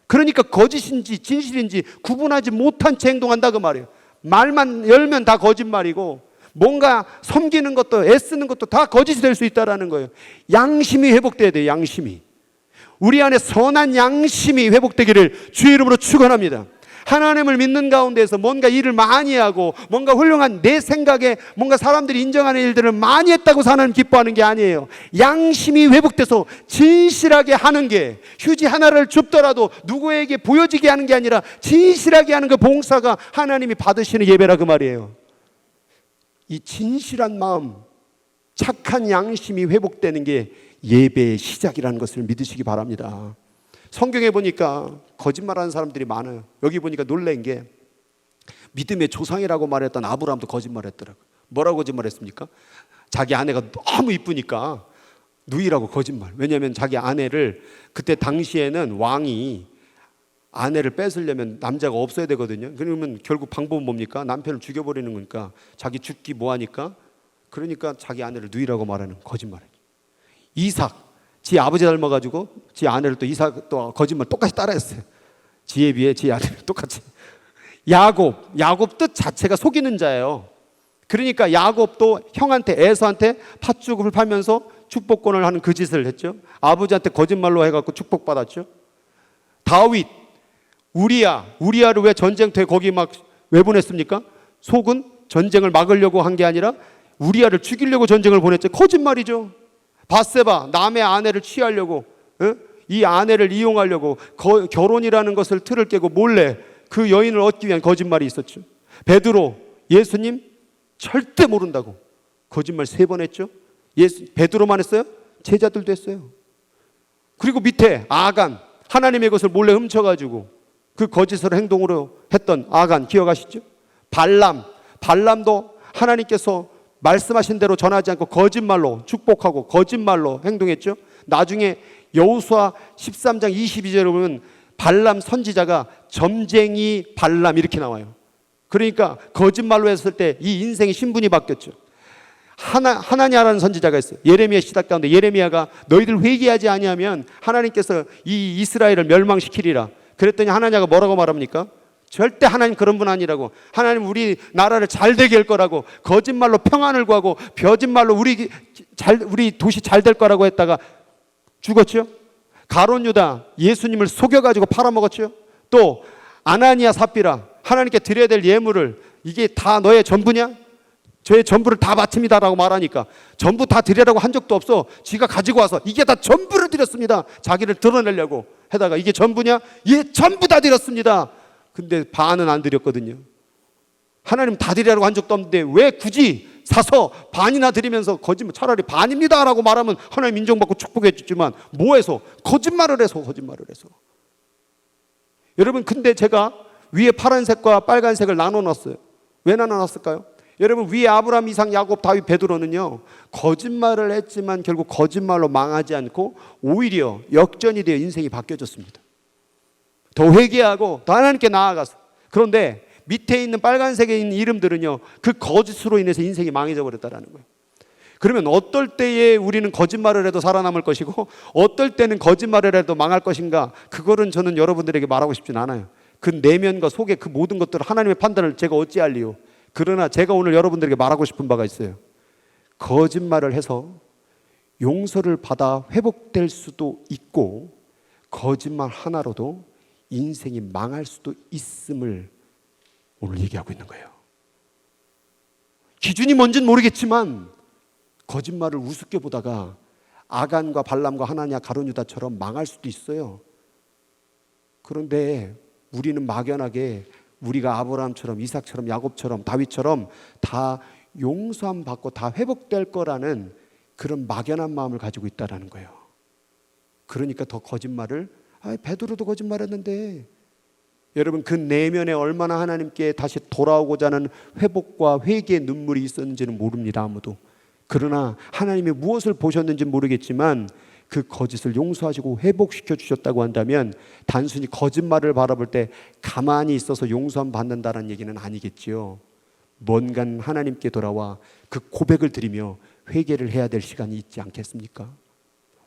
그러니까 거짓인지 진실인지 구분하지 못한 채 행동한다 그 말이에요. 말만 열면 다 거짓말이고 뭔가 섬기는 것도 애쓰는 것도 다 거짓이 될 수 있다는 거예요. 양심이 회복돼야 돼요. 양심이. 우리 안에 선한 양심이 회복되기를 주의 이름으로 축원합니다. 하나님을 믿는 가운데서 뭔가 일을 많이 하고 뭔가 훌륭한 내 생각에 뭔가 사람들이 인정하는 일들을 많이 했다고 하나님 기뻐하는 게 아니에요. 양심이 회복돼서 진실하게 하는 게, 휴지 하나를 줍더라도 누구에게 보여지게 하는 게 아니라 진실하게 하는 그 봉사가 하나님이 받으시는 예배라 그 말이에요. 이 진실한 마음, 착한 양심이 회복되는 게 예배의 시작이라는 것을 믿으시기 바랍니다. 성경에 보니까 거짓말하는 사람들이 많아요. 여기 보니까 놀란 게 믿음의 조상이라고 말했던 아브라함도 거짓말했더라고요. 뭐라고 거짓말했습니까? 자기 아내가 너무 이쁘니까 누이라고 거짓말. 왜냐하면 자기 아내를, 그때 당시에는 왕이 아내를 뺏으려면 남자가 없어야 되거든요. 그러면 결국 방법은 뭡니까? 남편을 죽여버리는 거니까 자기 죽기 뭐하니까, 그러니까 자기 아내를 누이라고 말하는 거짓말이에요. 이삭, 지 아버지 닮아가지고 지 아내를 또 이삭 또 거짓말 똑같이 따라했어요. 지에 비해 지 아내를 똑같이. 야곱 뜻 자체가 속이는 자예요. 그러니까 야곱도 형한테, 에서한테 팥죽을 팔면서 축복권을 하는 그 짓을 했죠. 아버지한테 거짓말로 해갖고 축복받았죠. 다윗, 우리야를 왜 전쟁터에 거기 막 왜 보냈습니까? 속은 전쟁을 막으려고 한 게 아니라 우리야를 죽이려고 전쟁을 보냈죠. 거짓말이죠. 밧세바, 남의 아내를 취하려고, 이 아내를 이용하려고 결혼이라는 것을 틀을 깨고 몰래 그 여인을 얻기 위한 거짓말이 있었죠. 베드로, 예수님 절대 모른다고 거짓말 3번 했죠. 베드로만 했어요? 제자들도 했어요. 그리고 밑에 아간, 하나님의 것을 몰래 훔쳐가지고 그 거짓을 행동으로 했던 아간 기억하시죠? 발람도 하나님께서 말씀하신 대로 전하지 않고 거짓말로 축복하고 거짓말로 행동했죠. 나중에 여호수아 13장 22절에 보면 발람 선지자가 점쟁이 발람 이렇게 나와요. 그러니까 거짓말로 했을 때 이 인생의 신분이 바뀌었죠. 하나냐라는 선지자가 있어요. 예레미야 시작 가운데 예레미야가 너희들 회개하지 아니하면 하나님께서 이 이스라엘을 멸망시키리라. 그랬더니 하나냐가 뭐라고 말합니까? 절대 하나님 그런 분 아니라고. 하나님 우리 나라를 잘 되게 할 거라고, 거짓말로 평안을 구하고 거짓말로 우리 도시 잘 될 거라고 했다가 죽었죠. 가룟 유다 예수님을 속여가지고 팔아먹었죠. 또 아나니아 삽비라 하나님께 드려야 될 예물을 이게 다 너의 전부냐? 저의 전부를 다 바칩니다라고 말하니까 전부 다 드리라고 한 적도 없어. 지가 가지고 와서 이게 다 전부를 드렸습니다. 자기를 드러내려고 하다가 이게 전부냐? 예, 전부 다 드렸습니다. 근데 반은 안 드렸거든요. 하나님 다 드리라고 한 적도 없는데 왜 굳이 사서 반이나 드리면서 거짓말, 차라리 반입니다라고 말하면 하나님 인정받고 축복해 주지만 뭐해서? 거짓말을 해서. 여러분, 근데 제가 위에 파란색과 빨간색을 나눠놨어요. 왜 나눠놨을까요? 여러분, 위에 아브라함, 이삭, 야곱, 다윗, 베드로는요 거짓말을 했지만 결국 거짓말로 망하지 않고 오히려 역전이 되어 인생이 바뀌어졌습니다. 더 회개하고 더 하나님께 나아가서. 그런데 밑에 있는 빨간색에 있는 이름들은요 그 거짓으로 인해서 인생이 망해져 버렸다는 거예요. 그러면 어떨 때에 우리는 거짓말을 해도 살아남을 것이고 어떨 때는 거짓말을 해도 망할 것인가? 그거는 저는 여러분들에게 말하고 싶진 않아요. 그 내면과 속의 그 모든 것들을 하나님의 판단을 제가 어찌할리요. 그러나 제가 오늘 여러분들에게 말하고 싶은 바가 있어요. 거짓말을 해서 용서를 받아 회복될 수도 있고 거짓말 하나로도 인생이 망할 수도 있음을 오늘 얘기하고 있는 거예요. 기준이 뭔지는 모르겠지만 거짓말을 우습게 보다가 아간과 발람과 하나냐 가룟 유다처럼 망할 수도 있어요. 그런데 우리는 막연하게 우리가 아브라함처럼 이삭처럼 야곱처럼 다윗처럼 다 용서함 받고 다 회복될 거라는 그런 막연한 마음을 가지고 있다는 거예요. 그러니까 더 거짓말을, 베드로도 거짓말했는데, 여러분 그 내면에 얼마나 하나님께 다시 돌아오고자 하는 회복과 회개의 눈물이 있었는지는 모릅니다, 아무도. 그러나 하나님이 무엇을 보셨는지 모르겠지만 그 거짓을 용서하시고 회복시켜 주셨다고 한다면 단순히 거짓말을 바라볼 때 가만히 있어서 용서함 받는다는 얘기는 아니겠지요. 뭔가 하나님께 돌아와 그 고백을 드리며 회개를 해야 될 시간이 있지 않겠습니까?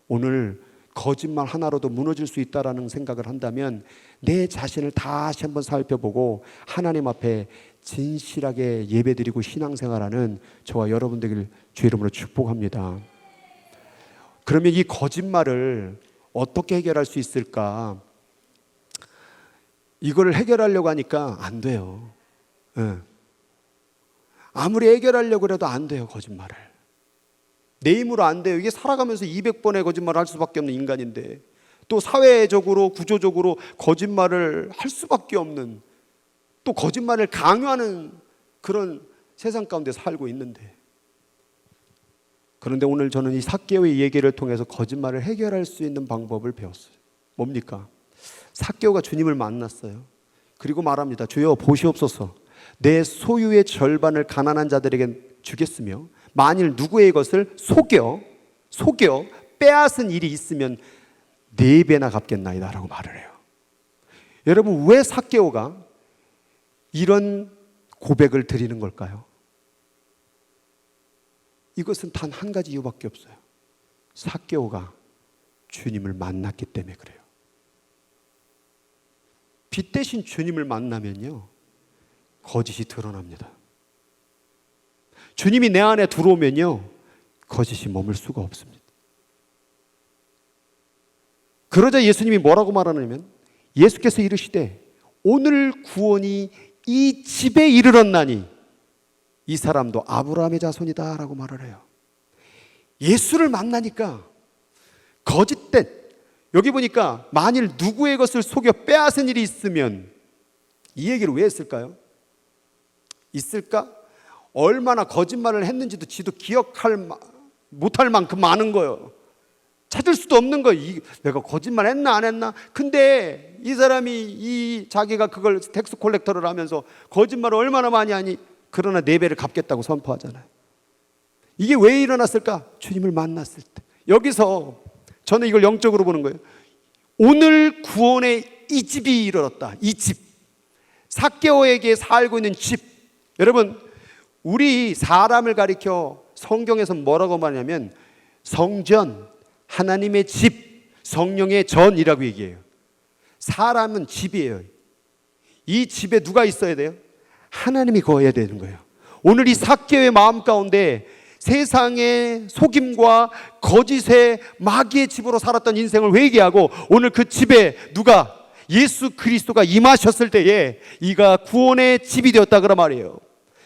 오늘 거짓말 하나로도 무너질 수 있다라는 생각을 한다면 내 자신을 다시 한번 살펴보고 하나님 앞에 진실하게 예배드리고 신앙생활하는 저와 여러분들 주의 이름으로 축복합니다. 그러면 이 거짓말을 어떻게 해결할 수 있을까? 이걸 해결하려고 하니까 안 돼요. 아무리 해결하려고 해도 안 돼요, 거짓말을. 내 힘으로 안 돼요. 이게 살아가면서 200번의 거짓말을 할 수밖에 없는 인간인데, 또 사회적으로 구조적으로 거짓말을 할 수밖에 없는, 또 거짓말을 강요하는 그런 세상 가운데 살고 있는데, 그런데 오늘 저는 이 삭개오의 얘기를 통해서 거짓말을 해결할 수 있는 방법을 배웠어요. 뭡니까? 삭개오가 주님을 만났어요. 그리고 말합니다. 주여 보시옵소서, 내 소유의 절반을 가난한 자들에게 주겠으며 만일 누구의 것을 속여 빼앗은 일이 있으면 4배나 갚겠나이다 라고 말을 해요. 여러분, 왜 삭개오가 이런 고백을 드리는 걸까요? 이것은 단 한 가지 이유밖에 없어요. 삭개오가 주님을 만났기 때문에 그래요. 빛 대신 주님을 만나면요, 거짓이 드러납니다. 주님이 내 안에 들어오면요, 거짓이 머물 수가 없습니다. 그러자 예수님이 뭐라고 말하냐면, 예수께서 이르시되 오늘 구원이 이 집에 이르렀나니 이 사람도 아브라함의 자손이다 라고 말을 해요. 예수를 만나니까 거짓된, 여기 보니까 만일 누구의 것을 속여 빼앗은 일이 있으면, 이 얘기를 왜 했을까요? 있을까? 얼마나 거짓말을 했는지도 지도 못할 만큼 많은 거예요. 찾을 수도 없는 거예요. 내가 거짓말 했나 안 했나? 근데 이 사람이 자기가 그걸 텍스 콜렉터를 하면서 거짓말을 얼마나 많이 하니? 그러나 4배를 갚겠다고 선포하잖아요. 이게 왜 일어났을까? 주님을 만났을 때. 여기서 저는 이걸 영적으로 보는 거예요. 오늘 구원의 이 집이 이르렀다. 이 집, 삭개오에게 살고 있는 집. 여러분, 우리 사람을 가리켜 성경에서 뭐라고 말하냐면 성전, 하나님의 집, 성령의 전이라고 얘기해요. 사람은 집이에요. 이 집에 누가 있어야 돼요? 하나님이 거해야 되는 거예요. 오늘 이 삭개오의 마음 가운데 세상의 속임과 거짓의 마귀의 집으로 살았던 인생을 회개하고 오늘 그 집에 누가, 예수 그리스도가 임하셨을 때에 이가 구원의 집이 되었다 그런 말이에요.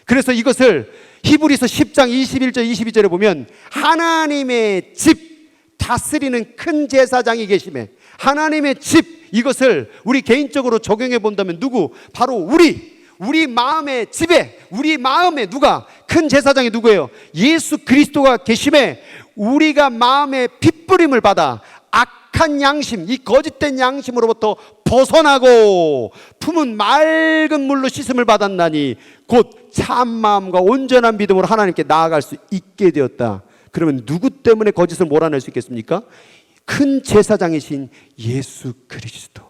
그래서 이것을 히브리서 10장 21절 22절에 보면 하나님의 집, 다스리는 큰 제사장이 계심에, 하나님의 집, 이것을 우리 개인적으로 적용해 본다면 누구? 바로 우리 마음의 집에, 우리 마음에 누가? 큰 제사장이 누구예요? 예수 그리스도가 계심에 우리가 마음의 핏부림을 받아 악한 양심, 이 거짓된 양심으로부터 벗어나고 품은 맑은 물로 씻음을 받았나니 곧 참 마음과 온전한 믿음으로 하나님께 나아갈 수 있게 되었다. 그러면 누구 때문에 거짓을 몰아낼 수 있겠습니까? 큰 제사장이신 예수 그리스도.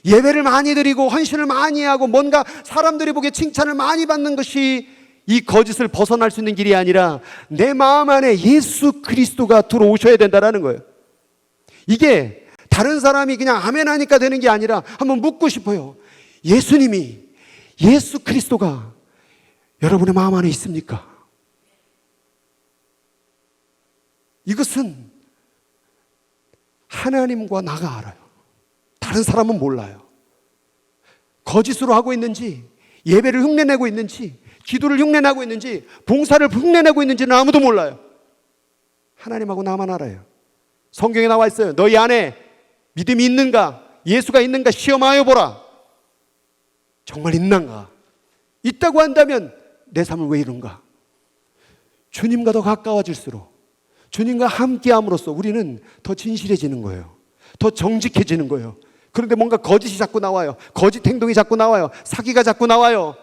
예배를 많이 드리고 헌신을 많이 하고 뭔가 사람들이 보기에 칭찬을 많이 받는 것이 이 거짓을 벗어날 수 있는 길이 아니라 내 마음 안에 예수 그리스도가 들어오셔야 된다는 거예요. 이게 다른 사람이 그냥 아멘 하니까 되는 게 아니라 한번 묻고 싶어요. 예수님이, 예수 그리스도가 여러분의 마음 안에 있습니까? 이것은 하나님과 나가 알아요. 다른 사람은 몰라요. 거짓으로 하고 있는지, 예배를 흉내내고 있는지, 기도를 흉내내고 있는지, 봉사를 흉내내고 있는지는 아무도 몰라요. 하나님하고 나만 알아요. 성경에 나와 있어요. 너희 안에 믿음이 있는가? 예수가 있는가? 시험하여 보라. 정말 있는가? 있다고 한다면 내 삶은 왜 이런가? 주님과 더 가까워질수록, 주님과 함께함으로써 우리는 더 진실해지는 거예요. 더 정직해지는 거예요. 그런데 뭔가 거짓이 자꾸 나와요. 거짓 행동이 자꾸 나와요. 사기가 자꾸 나와요.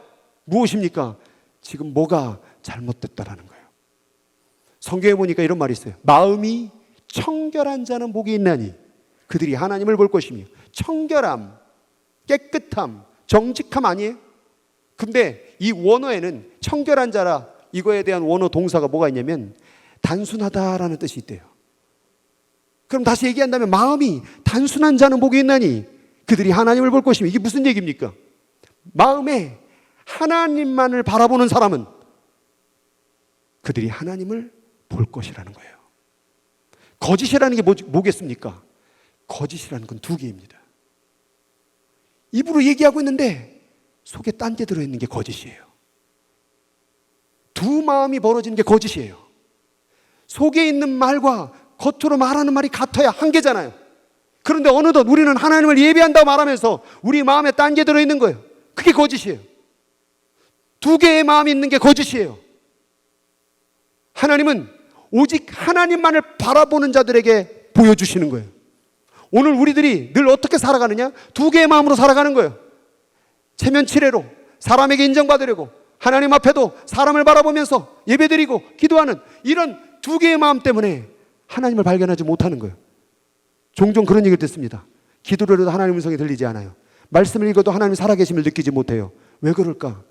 무엇입니까? 지금 뭐가 잘못됐다라는 거예요. 성경에 보니까 이런 말이 있어요. 마음이 청결한 자는 복이 있나니 그들이 하나님을 볼 것이며. 청결함, 깨끗함, 정직함 아니에요? 근데 이 원어에는 청결한 자라, 이거에 대한 원어 동사가 뭐가 있냐면 단순하다라는 뜻이 있대요. 그럼 다시 얘기한다면 마음이 단순한 자는 복이 있나니 그들이 하나님을 볼 것이며. 이게 무슨 얘기입니까? 마음에 하나님만을 바라보는 사람은 그들이 하나님을 볼 것이라는 거예요. 거짓이라는 게 뭐겠습니까? 거짓이라는 건 두 개입니다. 입으로 얘기하고 있는데 속에 딴 게 들어있는 게 거짓이에요. 두 마음이 벌어지는 게 거짓이에요. 속에 있는 말과 겉으로 말하는 말이 같아야 한계잖아요. 그런데 어느덧 우리는 하나님을 예배한다고 말하면서 우리 마음에 딴 게 들어있는 거예요. 그게 거짓이에요. 두 개의 마음이 있는 게 거짓이에요. 하나님은 오직 하나님만을 바라보는 자들에게 보여주시는 거예요. 오늘 우리들이 늘 어떻게 살아가느냐? 두 개의 마음으로 살아가는 거예요. 체면치레로 사람에게 인정받으려고, 하나님 앞에도 사람을 바라보면서 예배드리고 기도하는 이런 두 개의 마음 때문에 하나님을 발견하지 못하는 거예요. 종종 그런 얘기를 듣습니다. 기도를 해도 하나님의 음성이 들리지 않아요. 말씀을 읽어도 하나님이 살아계심을 느끼지 못해요. 왜 그럴까?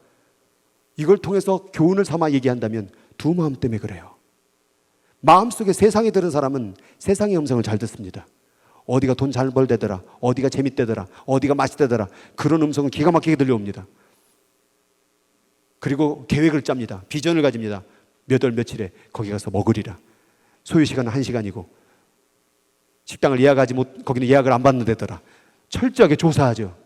이걸 통해서 교훈을 삼아 얘기한다면 두 마음 때문에 그래요. 마음속에 세상이 들은 사람은 세상의 음성을 잘 듣습니다. 어디가 돈 잘 벌대더라, 어디가 재밌대더라, 어디가 맛있대더라, 그런 음성은 기가 막히게 들려옵니다. 그리고 계획을 짭니다. 비전을 가집니다. 몇 월 며칠에 거기 가서 먹으리라. 소요 시간은 1시간이고 식당을 거기는 예약을 안 받는 데더라. 철저하게 조사하죠.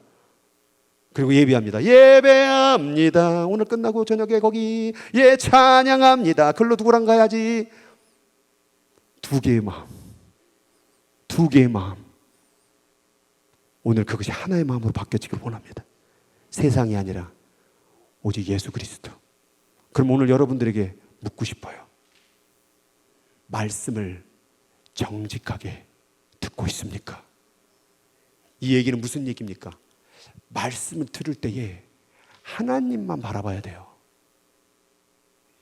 그리고 예배합니다. 예배합니다. 오늘 끝나고 저녁에 거기 찬양합니다. 글로 누구랑 가야지. 두 개의 마음. 두 개의 마음. 오늘 그것이 하나의 마음으로 바뀌어지길 원합니다. 세상이 아니라 오직 예수 그리스도. 그럼 오늘 여러분들에게 묻고 싶어요. 말씀을 정직하게 듣고 있습니까? 이 얘기는 무슨 얘기입니까? 말씀을 들을 때에 하나님만 바라봐야 돼요.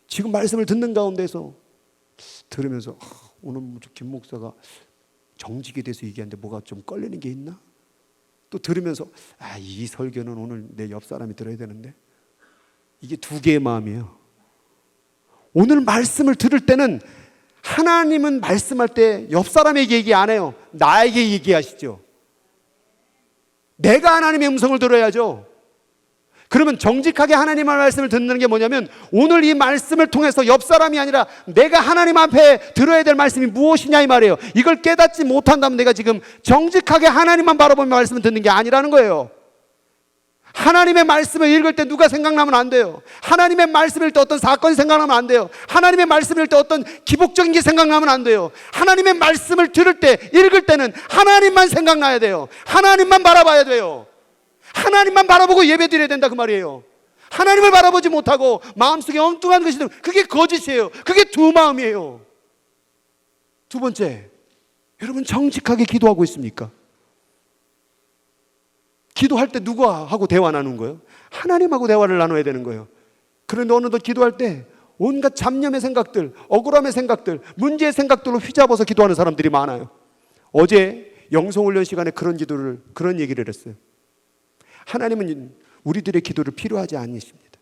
지금 말씀을 듣는 가운데서 들으면서 오늘 김 목사가 정직에 대해서 얘기하는데 뭐가 좀 걸리는 게 있나? 또 들으면서 이 설교는 오늘 내 옆 사람이 들어야 되는데. 이게 두 개의 마음이에요. 오늘 말씀을 들을 때는 하나님은 말씀할 때 옆 사람에게 얘기 안 해요. 나에게 얘기하시죠. 내가 하나님의 음성을 들어야죠. 그러면 정직하게 하나님의 말씀을 듣는 게 뭐냐면 오늘 이 말씀을 통해서 옆 사람이 아니라 내가 하나님 앞에 들어야 될 말씀이 무엇이냐 이 말이에요. 이걸 깨닫지 못한다면 내가 지금 정직하게 하나님만 바라보며 말씀을 듣는 게 아니라는 거예요. 하나님의 말씀을 읽을 때 누가 생각나면 안 돼요. 하나님의 말씀을 읽을 때 어떤 사건이 생각나면 안 돼요. 하나님의 말씀을 읽을 때 어떤 기복적인 게 생각나면 안 돼요. 하나님의 말씀을 들을 때, 읽을 때는 하나님만 생각나야 돼요. 하나님만 바라봐야 돼요. 하나님만 바라보고 예배드려야 된다 그 말이에요. 하나님을 바라보지 못하고 마음속에 엉뚱한 것이 들면 그게 거짓이에요. 그게 두 마음이에요. 두 번째, 여러분 정직하게 기도하고 있습니까? 기도할 때 누구하고 대화 나누는 거예요? 하나님하고 대화를 나눠야 되는 거예요. 그런데 어느덧 기도할 때 온갖 잡념의 생각들, 억울함의 생각들, 문제의 생각들로 휘잡아서 기도하는 사람들이 많아요. 어제 영성훈련 시간에 그런 얘기를 했어요. 하나님은 우리들의 기도를 필요하지 않으십니다.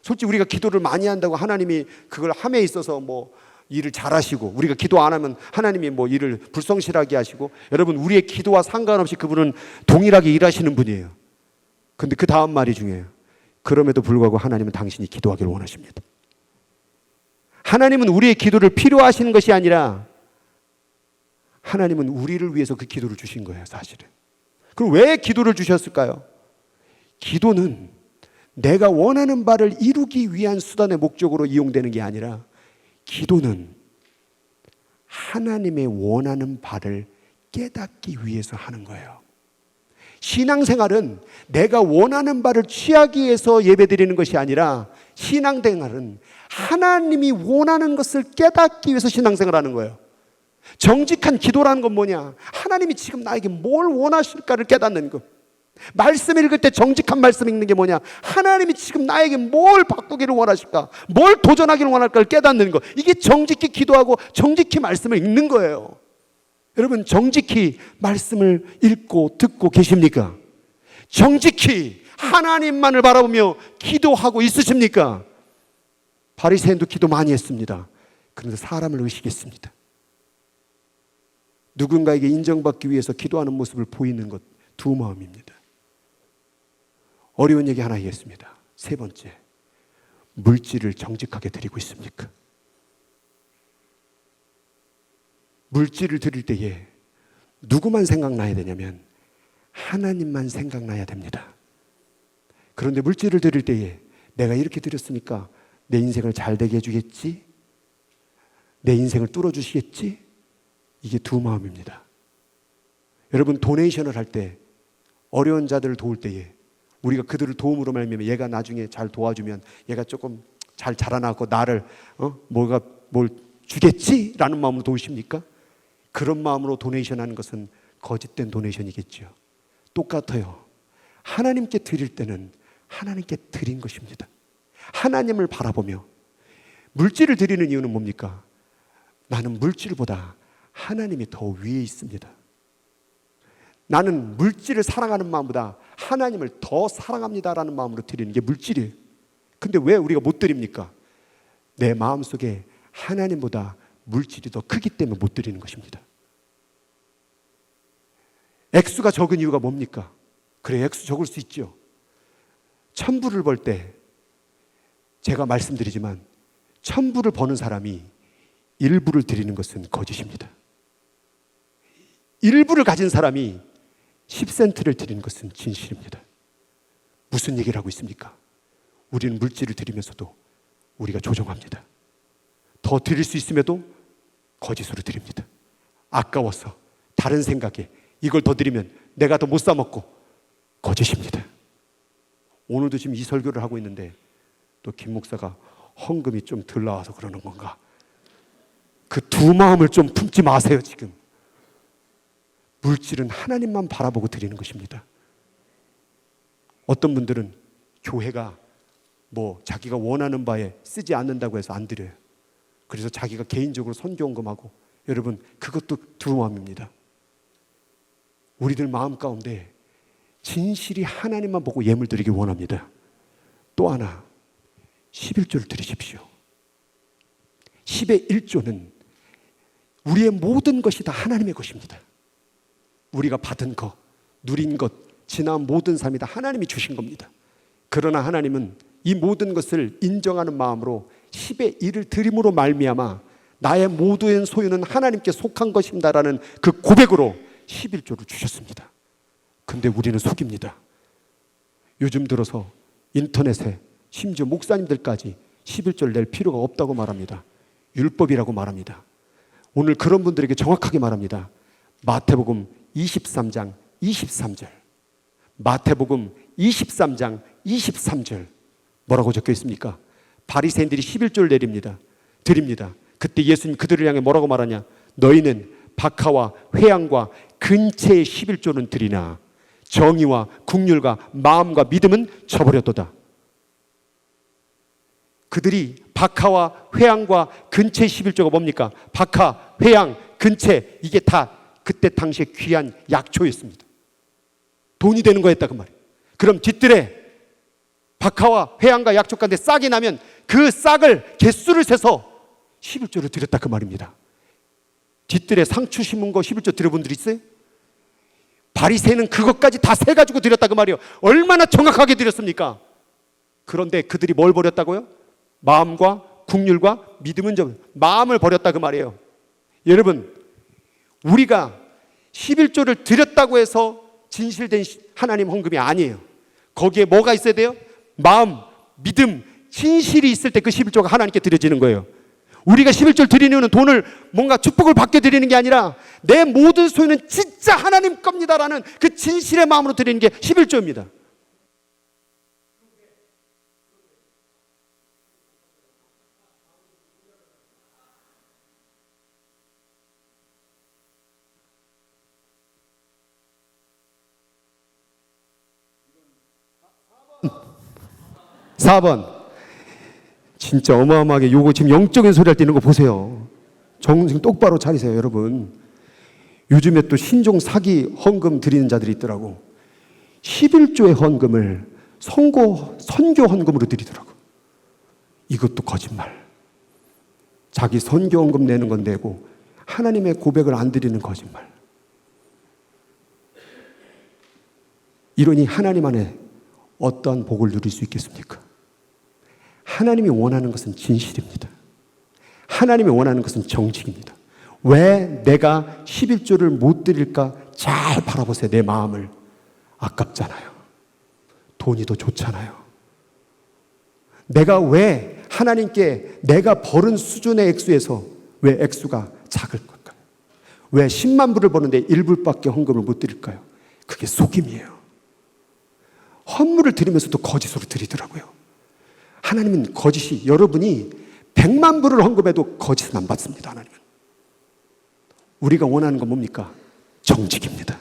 솔직히 우리가 기도를 많이 한다고 하나님이 그걸 함에 있어서 일을 잘하시고 우리가 기도 안 하면 하나님이 일을 불성실하게 하시고, 여러분 우리의 기도와 상관없이 그분은 동일하게 일하시는 분이에요. 근데 그 다음 말이 중요해요. 그럼에도 불구하고 하나님은 당신이 기도하기를 원하십니다. 하나님은 우리의 기도를 필요하시는 것이 아니라 하나님은 우리를 위해서 그 기도를 주신 거예요, 사실은. 그럼 왜 기도를 주셨을까요? 기도는 내가 원하는 바를 이루기 위한 수단의 목적으로 이용되는 게 아니라 기도는 하나님의 원하는 바를 깨닫기 위해서 하는 거예요. 신앙생활은 내가 원하는 바를 취하기 위해서 예배드리는 것이 아니라 신앙생활은 하나님이 원하는 것을 깨닫기 위해서 신앙생활하는 거예요. 정직한 기도라는 건 뭐냐? 하나님이 지금 나에게 뭘 원하실까를 깨닫는 것. 말씀 읽을 때 정직한 말씀 읽는 게 뭐냐? 하나님이 지금 나에게 뭘 바꾸기를 원하실까? 뭘 도전하기를 원할까를 깨닫는 것. 이게 정직히 기도하고 정직히 말씀을 읽는 거예요. 여러분 정직히 말씀을 읽고 듣고 계십니까? 정직히 하나님만을 바라보며 기도하고 있으십니까? 바리새인도 기도 많이 했습니다. 그런데 사람을 의식했습니다. 누군가에게 인정받기 위해서 기도하는 모습을 보이는 것, 두 마음입니다. 어려운 얘기 하나 하겠습니다. 세 번째, 물질을 정직하게 드리고 있습니까? 물질을 드릴 때에 누구만 생각나야 되냐면 하나님만 생각나야 됩니다. 그런데 물질을 드릴 때에 내가 이렇게 드렸으니까 내 인생을 잘 되게 해주겠지? 내 인생을 뚫어주시겠지? 이게 두 마음입니다. 여러분 도네이션을 할 때 어려운 자들을 도울 때에 우리가 그들을 도움으로 말미암아 얘가 나중에 잘 도와주면 얘가 조금 잘 자라나고 나를 뭘 주겠지라는 마음으로 도우십니까? 그런 마음으로 도네이션 하는 것은 거짓된 도네이션이겠죠. 똑같아요. 하나님께 드릴 때는 하나님께 드린 것입니다. 하나님을 바라보며 물질을 드리는 이유는 뭡니까? 나는 물질보다 하나님이 더 위에 있습니다. 나는 물질을 사랑하는 마음보다 하나님을 더 사랑합니다라는 마음으로 드리는 게 물질이에요. 근데 왜 우리가 못 드립니까? 내 마음속에 하나님보다 물질이 더 크기 때문에 못 드리는 것입니다. 액수가 적은 이유가 뭡니까? 그래, 액수 적을 수 있죠. 1,000불을 벌 때 제가 말씀드리지만 1,000불을 버는 사람이 1불을 드리는 것은 거짓입니다. 1불을 가진 사람이 10센트를 드리는 것은 진실입니다. 무슨 얘기를 하고 있습니까? 우리는 물질을 드리면서도 우리가 조종합니다. 더 드릴 수 있음에도 거짓으로 드립니다. 아까워서 다른 생각에 이걸 더 드리면 내가 더 못 사 먹고 거짓입니다. 오늘도 지금 이 설교를 하고 있는데 또 김 목사가 헌금이 좀 덜 나와서 그러는 건가? 그 두 마음을 좀 품지 마세요. 지금 물질은 하나님만 바라보고 드리는 것입니다. 어떤 분들은 교회가 뭐 자기가 원하는 바에 쓰지 않는다고 해서 안 드려요. 그래서 자기가 개인적으로 선교헌금하고, 여러분 그것도 두 마음입니다. 우리들 마음 가운데 진실이 하나님만 보고 예물 드리기 원합니다. 또 하나, 11조를 드리십시오. 10의 1조는 우리의 모든 것이 다 하나님의 것입니다. 우리가 받은 것, 누린 것, 지난 모든 삶이 다 하나님이 주신 겁니다. 그러나 하나님은 이 모든 것을 인정하는 마음으로 10의 1을 드림으로 말미암아 나의 모든 소유는 하나님께 속한 것입니다라는 그 고백으로 11조를 주셨습니다. 근데 우리는 속입니다. 요즘 들어서 인터넷에 심지어 목사님들까지 11조를 낼 필요가 없다고 말합니다. 율법이라고 말합니다. 오늘 그런 분들에게 정확하게 말합니다. 마태복음 23장 23절, 마태복음 23장 23절 뭐라고 적혀 있습니까? 바리새인들이 11조를 드립니다. 그때 예수님 그들을 향해 뭐라고 말하냐? 너희는 박하와 회양과 근체의 11조는 드리나 정의와 국률과 마음과 믿음은 저버렸도다. 그들이 박하와 회양과 근체의 11조가 뭡니까? 박하, 회양, 근체, 이게 다 그때 당시에 귀한 약초였습니다. 돈이 되는 거였다 그 말이에요. 그럼 뒷뜰에 박하와 회양과 약초 가운데 싹이 나면 그 싹을 개수를 세서 11조를 드렸다 그 말입니다. 뒷뜰에 상추 심은 거 11조 드려본 분 있어요? 바리새인은 그것까지 다 세가지고 드렸다 그 말이에요. 얼마나 정확하게 드렸습니까? 그런데 그들이 뭘 버렸다고요? 마음과 국률과 믿음은 마음을 버렸다 그 말이에요. 여러분, 우리가 11조를 드렸다고 해서 진실된 하나님 헌금이 아니에요. 거기에 뭐가 있어야 돼요? 마음, 믿음, 진실이 있을 때 그 11조가 하나님께 드려지는 거예요. 우리가 11조를 드리는 이유는 돈을 뭔가 축복을 받게 드리는 게 아니라 내 모든 소유는 진짜 하나님 겁니다라는 그 진실의 마음으로 드리는 게 11조입니다. (4번) 진짜 어마어마하게 요거 지금 영적인 소리 할 때 있는 거 보세요. 정신 똑바로 차리세요 여러분. 요즘에 또 신종 사기 헌금 드리는 자들이 있더라고. 11조의 헌금을 선교 헌금으로 드리더라고. 이것도 거짓말. 자기 선교 헌금 내는 건 내고 하나님의 고백을 안 드리는 거짓말. 이러니 하나님 안에 어떠한 복을 누릴 수 있겠습니까? 하나님이 원하는 것은 진실입니다. 하나님이 원하는 것은 정직입니다. 왜 내가 11조를 못 드릴까 잘 바라보세요. 내 마음을. 아깝잖아요. 돈이 더 좋잖아요. 내가 왜 하나님께 내가 버는 수준의 액수에서 왜 액수가 작을 걸까요? 왜 10만 불을 버는데 1불밖에 헌금을 못 드릴까요? 그게 속임이에요. 헌물을 드리면서도 거짓으로 드리더라고요. 하나님은 거짓이, 여러분이 100만 불을 헌금해도 거짓은 안 받습니다. 하나님은. 우리가 원하는 건 뭡니까? 정직입니다.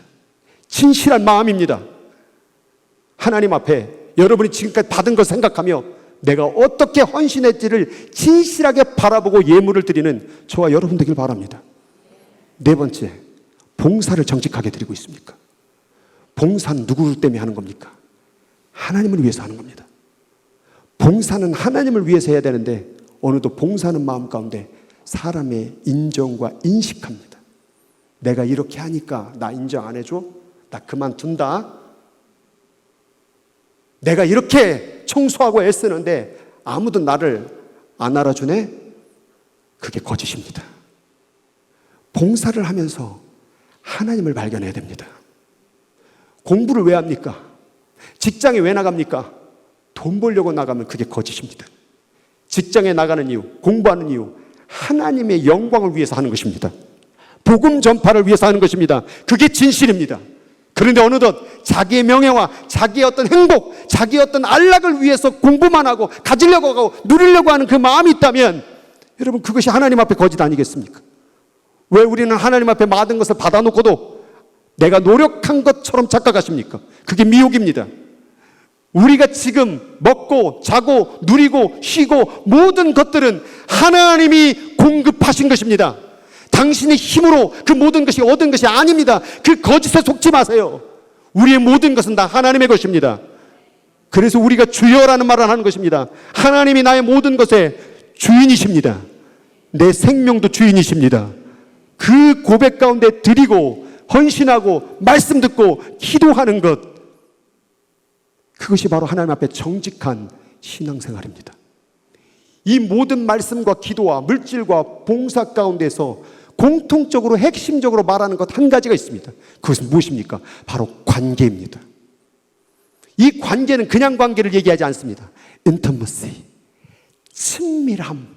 진실한 마음입니다. 하나님 앞에 여러분이 지금까지 받은 걸 생각하며 내가 어떻게 헌신했지를 진실하게 바라보고 예물을 드리는 저와 여러분 되길 바랍니다. 네 번째, 봉사를 정직하게 드리고 있습니까? 봉사는 누구 때문에 하는 겁니까? 하나님을 위해서 하는 겁니다. 봉사는 하나님을 위해서 해야 되는데 어느덧 봉사하는 마음 가운데 사람의 인정과 인식합니다. 내가 이렇게 하니까 나 인정 안 해줘? 나 그만둔다? 내가 이렇게 청소하고 애쓰는데 아무도 나를 안 알아주네? 그게 거짓입니다. 봉사를 하면서 하나님을 발견해야 됩니다. 공부를 왜 합니까? 직장에 왜 나갑니까? 돈 벌려고 나가면 그게 거짓입니다. 직장에 나가는 이유, 공부하는 이유, 하나님의 영광을 위해서 하는 것입니다. 복음 전파를 위해서 하는 것입니다. 그게 진실입니다. 그런데 어느덧 자기의 명예와 자기의 어떤 행복, 자기의 어떤 안락을 위해서 공부만 하고 가지려고 하고 누리려고 하는 그 마음이 있다면 여러분 그것이 하나님 앞에 거짓 아니겠습니까? 왜 우리는 하나님 앞에 많은 것을 받아놓고도 내가 노력한 것처럼 착각하십니까? 그게 미혹입니다. 우리가 지금 먹고 자고 누리고 쉬고 모든 것들은 하나님이 공급하신 것입니다. 당신의 힘으로 그 모든 것이 얻은 것이 아닙니다. 그 거짓에 속지 마세요. 우리의 모든 것은 다 하나님의 것입니다. 그래서 우리가 주여라는 말을 하는 것입니다. 하나님이 나의 모든 것의 주인이십니다. 내 생명도 주인이십니다. 그 고백 가운데 드리고 헌신하고 말씀 듣고 기도하는 것, 그것이 바로 하나님 앞에 정직한 신앙생활입니다. 이 모든 말씀과 기도와 물질과 봉사 가운데서 공통적으로 핵심적으로 말하는 것 한 가지가 있습니다. 그것은 무엇입니까? 바로 관계입니다. 이 관계는 그냥 관계를 얘기하지 않습니다. intimacy, 친밀함.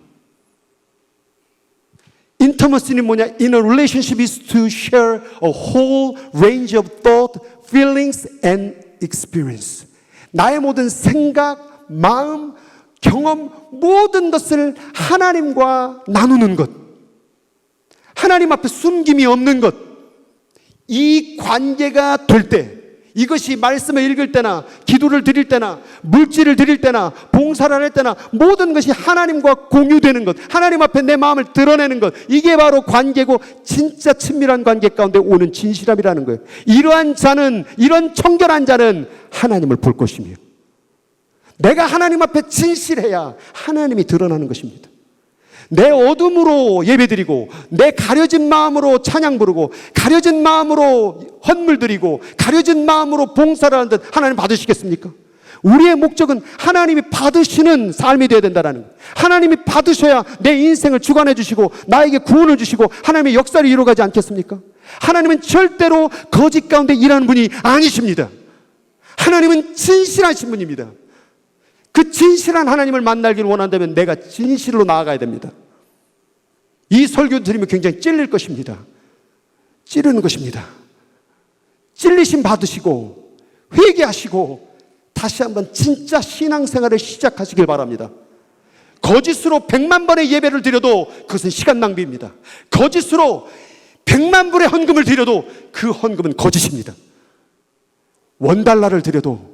intimacy는 뭐냐? In a relationship is to share a whole range of thought, feelings and experience. 나의 모든 생각, 마음, 경험, 모든 것을 하나님과 나누는 것. 하나님 앞에 숨김이 없는 것. 이 관계가 될 때, 이것이 말씀을 읽을 때나 기도를 드릴 때나 물질을 드릴 때나 봉사를 할 때나 모든 것이 하나님과 공유되는 것, 하나님 앞에 내 마음을 드러내는 것, 이게 바로 관계고 진짜 친밀한 관계 가운데 오는 진실함이라는 거예요. 이러한 자는, 이런 청결한 자는 하나님을 볼 것이며, 내가 하나님 앞에 진실해야 하나님이 드러나는 것입니다. 내 어둠으로 예배드리고 내 가려진 마음으로 찬양 부르고 가려진 마음으로 헌물 드리고 가려진 마음으로 봉사를 하는데 하나님 받으시겠습니까? 우리의 목적은 하나님이 받으시는 삶이 되어야 된다는 거예요. 하나님이 받으셔야 내 인생을 주관해 주시고 나에게 구원을 주시고 하나님의 역사를 이루어가지 않겠습니까? 하나님은 절대로 거짓 가운데 일하는 분이 아니십니다. 하나님은 진실하신 분입니다. 그 진실한 하나님을 만나기를 원한다면 내가 진실로 나아가야 됩니다. 이 설교 들으면 굉장히 찔릴 것입니다. 찌르는 것입니다. 찔리심 받으시고 회개하시고 다시 한번 진짜 신앙생활을 시작하시길 바랍니다. 거짓으로 100만 번의 예배를 드려도 그것은 시간 낭비입니다. 거짓으로 100만 불의 헌금을 드려도 그 헌금은 거짓입니다. $1를 드려도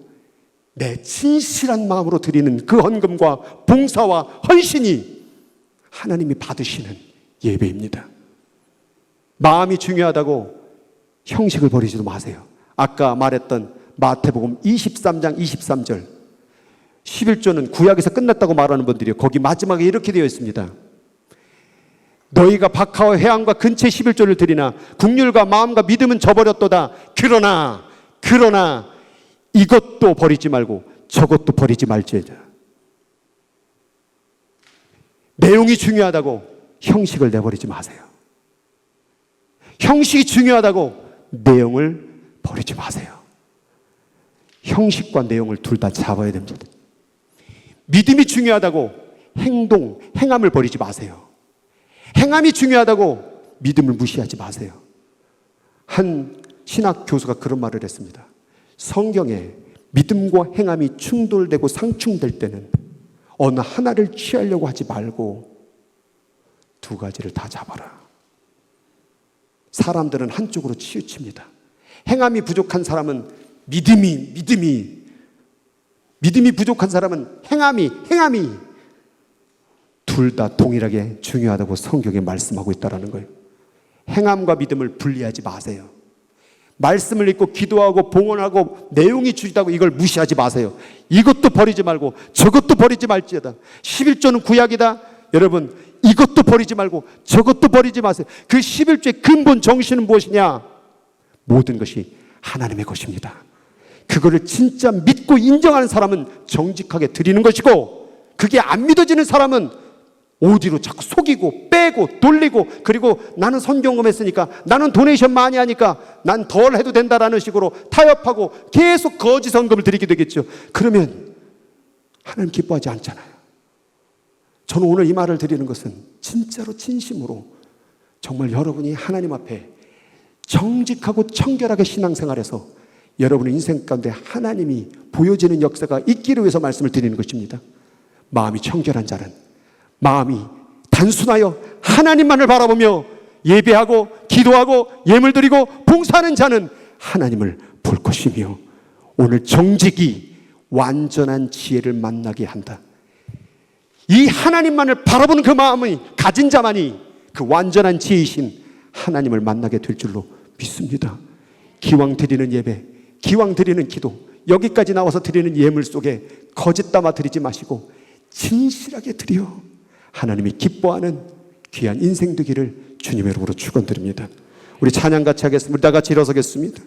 내 진실한 마음으로 드리는 그 헌금과 봉사와 헌신이 하나님이 받으시는 예배입니다. 마음이 중요하다고 형식을 버리지도 마세요. 아까 말했던 마태복음 23장 23절 11조는 구약에서 끝났다고 말하는 분들이요, 거기 마지막에 이렇게 되어 있습니다. 너희가 박하와 회양과 근체 11조를 드리나 국률과 마음과 믿음은 저버렸도다. 그러나 이것도 버리지 말고 저것도 버리지 말지어다. 내용이 중요하다고 형식을 내버리지 마세요. 형식이 중요하다고 내용을 버리지 마세요. 형식과 내용을 둘 다 잡아야 됩니다. 믿음이 중요하다고 행함을 버리지 마세요. 행함이 중요하다고 믿음을 무시하지 마세요. 한 신학 교수가 그런 말을 했습니다. 성경에 믿음과 행함이 충돌되고 상충될 때는 어느 하나를 취하려고 하지 말고 2가지를 다 잡아라. 사람들은 한쪽으로 치우칩니다. 행함이 부족한 사람은 믿음이 부족한 사람은 행함이 둘 다 동일하게 중요하다고 성경에 말씀하고 있다는 거예요. 행함과 믿음을 분리하지 마세요. 말씀을 읽고 기도하고 봉헌하고 내용이 주시다고 이걸 무시하지 마세요. 이것도 버리지 말고 저것도 버리지 말지어다. 11조는 구약이다. 여러분, 이것도 버리지 말고 저것도 버리지 마세요. 그 11조의 근본 정신은 무엇이냐? 모든 것이 하나님의 것입니다. 그거를 진짜 믿고 인정하는 사람은 정직하게 드리는 것이고, 그게 안 믿어지는 사람은 어디로 자꾸 속이고 빼고 돌리고, 그리고 나는 선경금 했으니까, 나는 도네이션 많이 하니까 난 덜 해도 된다라는 식으로 타협하고 계속 거짓 헌금을 드리게 되겠죠. 그러면 하나님 기뻐하지 않잖아요. 저는 오늘 이 말을 드리는 것은 진짜로 진심으로 정말 여러분이 하나님 앞에 정직하고 청결하게 신앙생활해서 여러분의 인생 가운데 하나님이 보여지는 역사가 있기를 위해서 말씀을 드리는 것입니다. 마음이 청결한 자는, 마음이 단순하여 하나님만을 바라보며 예배하고 기도하고 예물 드리고 봉사하는 자는 하나님을 볼 것이며, 오늘 정직이 완전한 지혜를 만나게 한다. 이 하나님만을 바라보는 그 마음이 가진 자만이 그 완전한 지혜이신 하나님을 만나게 될 줄로 믿습니다. 기왕 드리는 예배, 기왕 드리는 기도, 여기까지 나와서 드리는 예물 속에 거짓 담아 드리지 마시고 진실하게 드려 하나님이 기뻐하는 귀한 인생 되기를 주님의 이름으로 축원드립니다. 우리 찬양 같이 하겠습니다. 우리 다 같이 일어서겠습니다.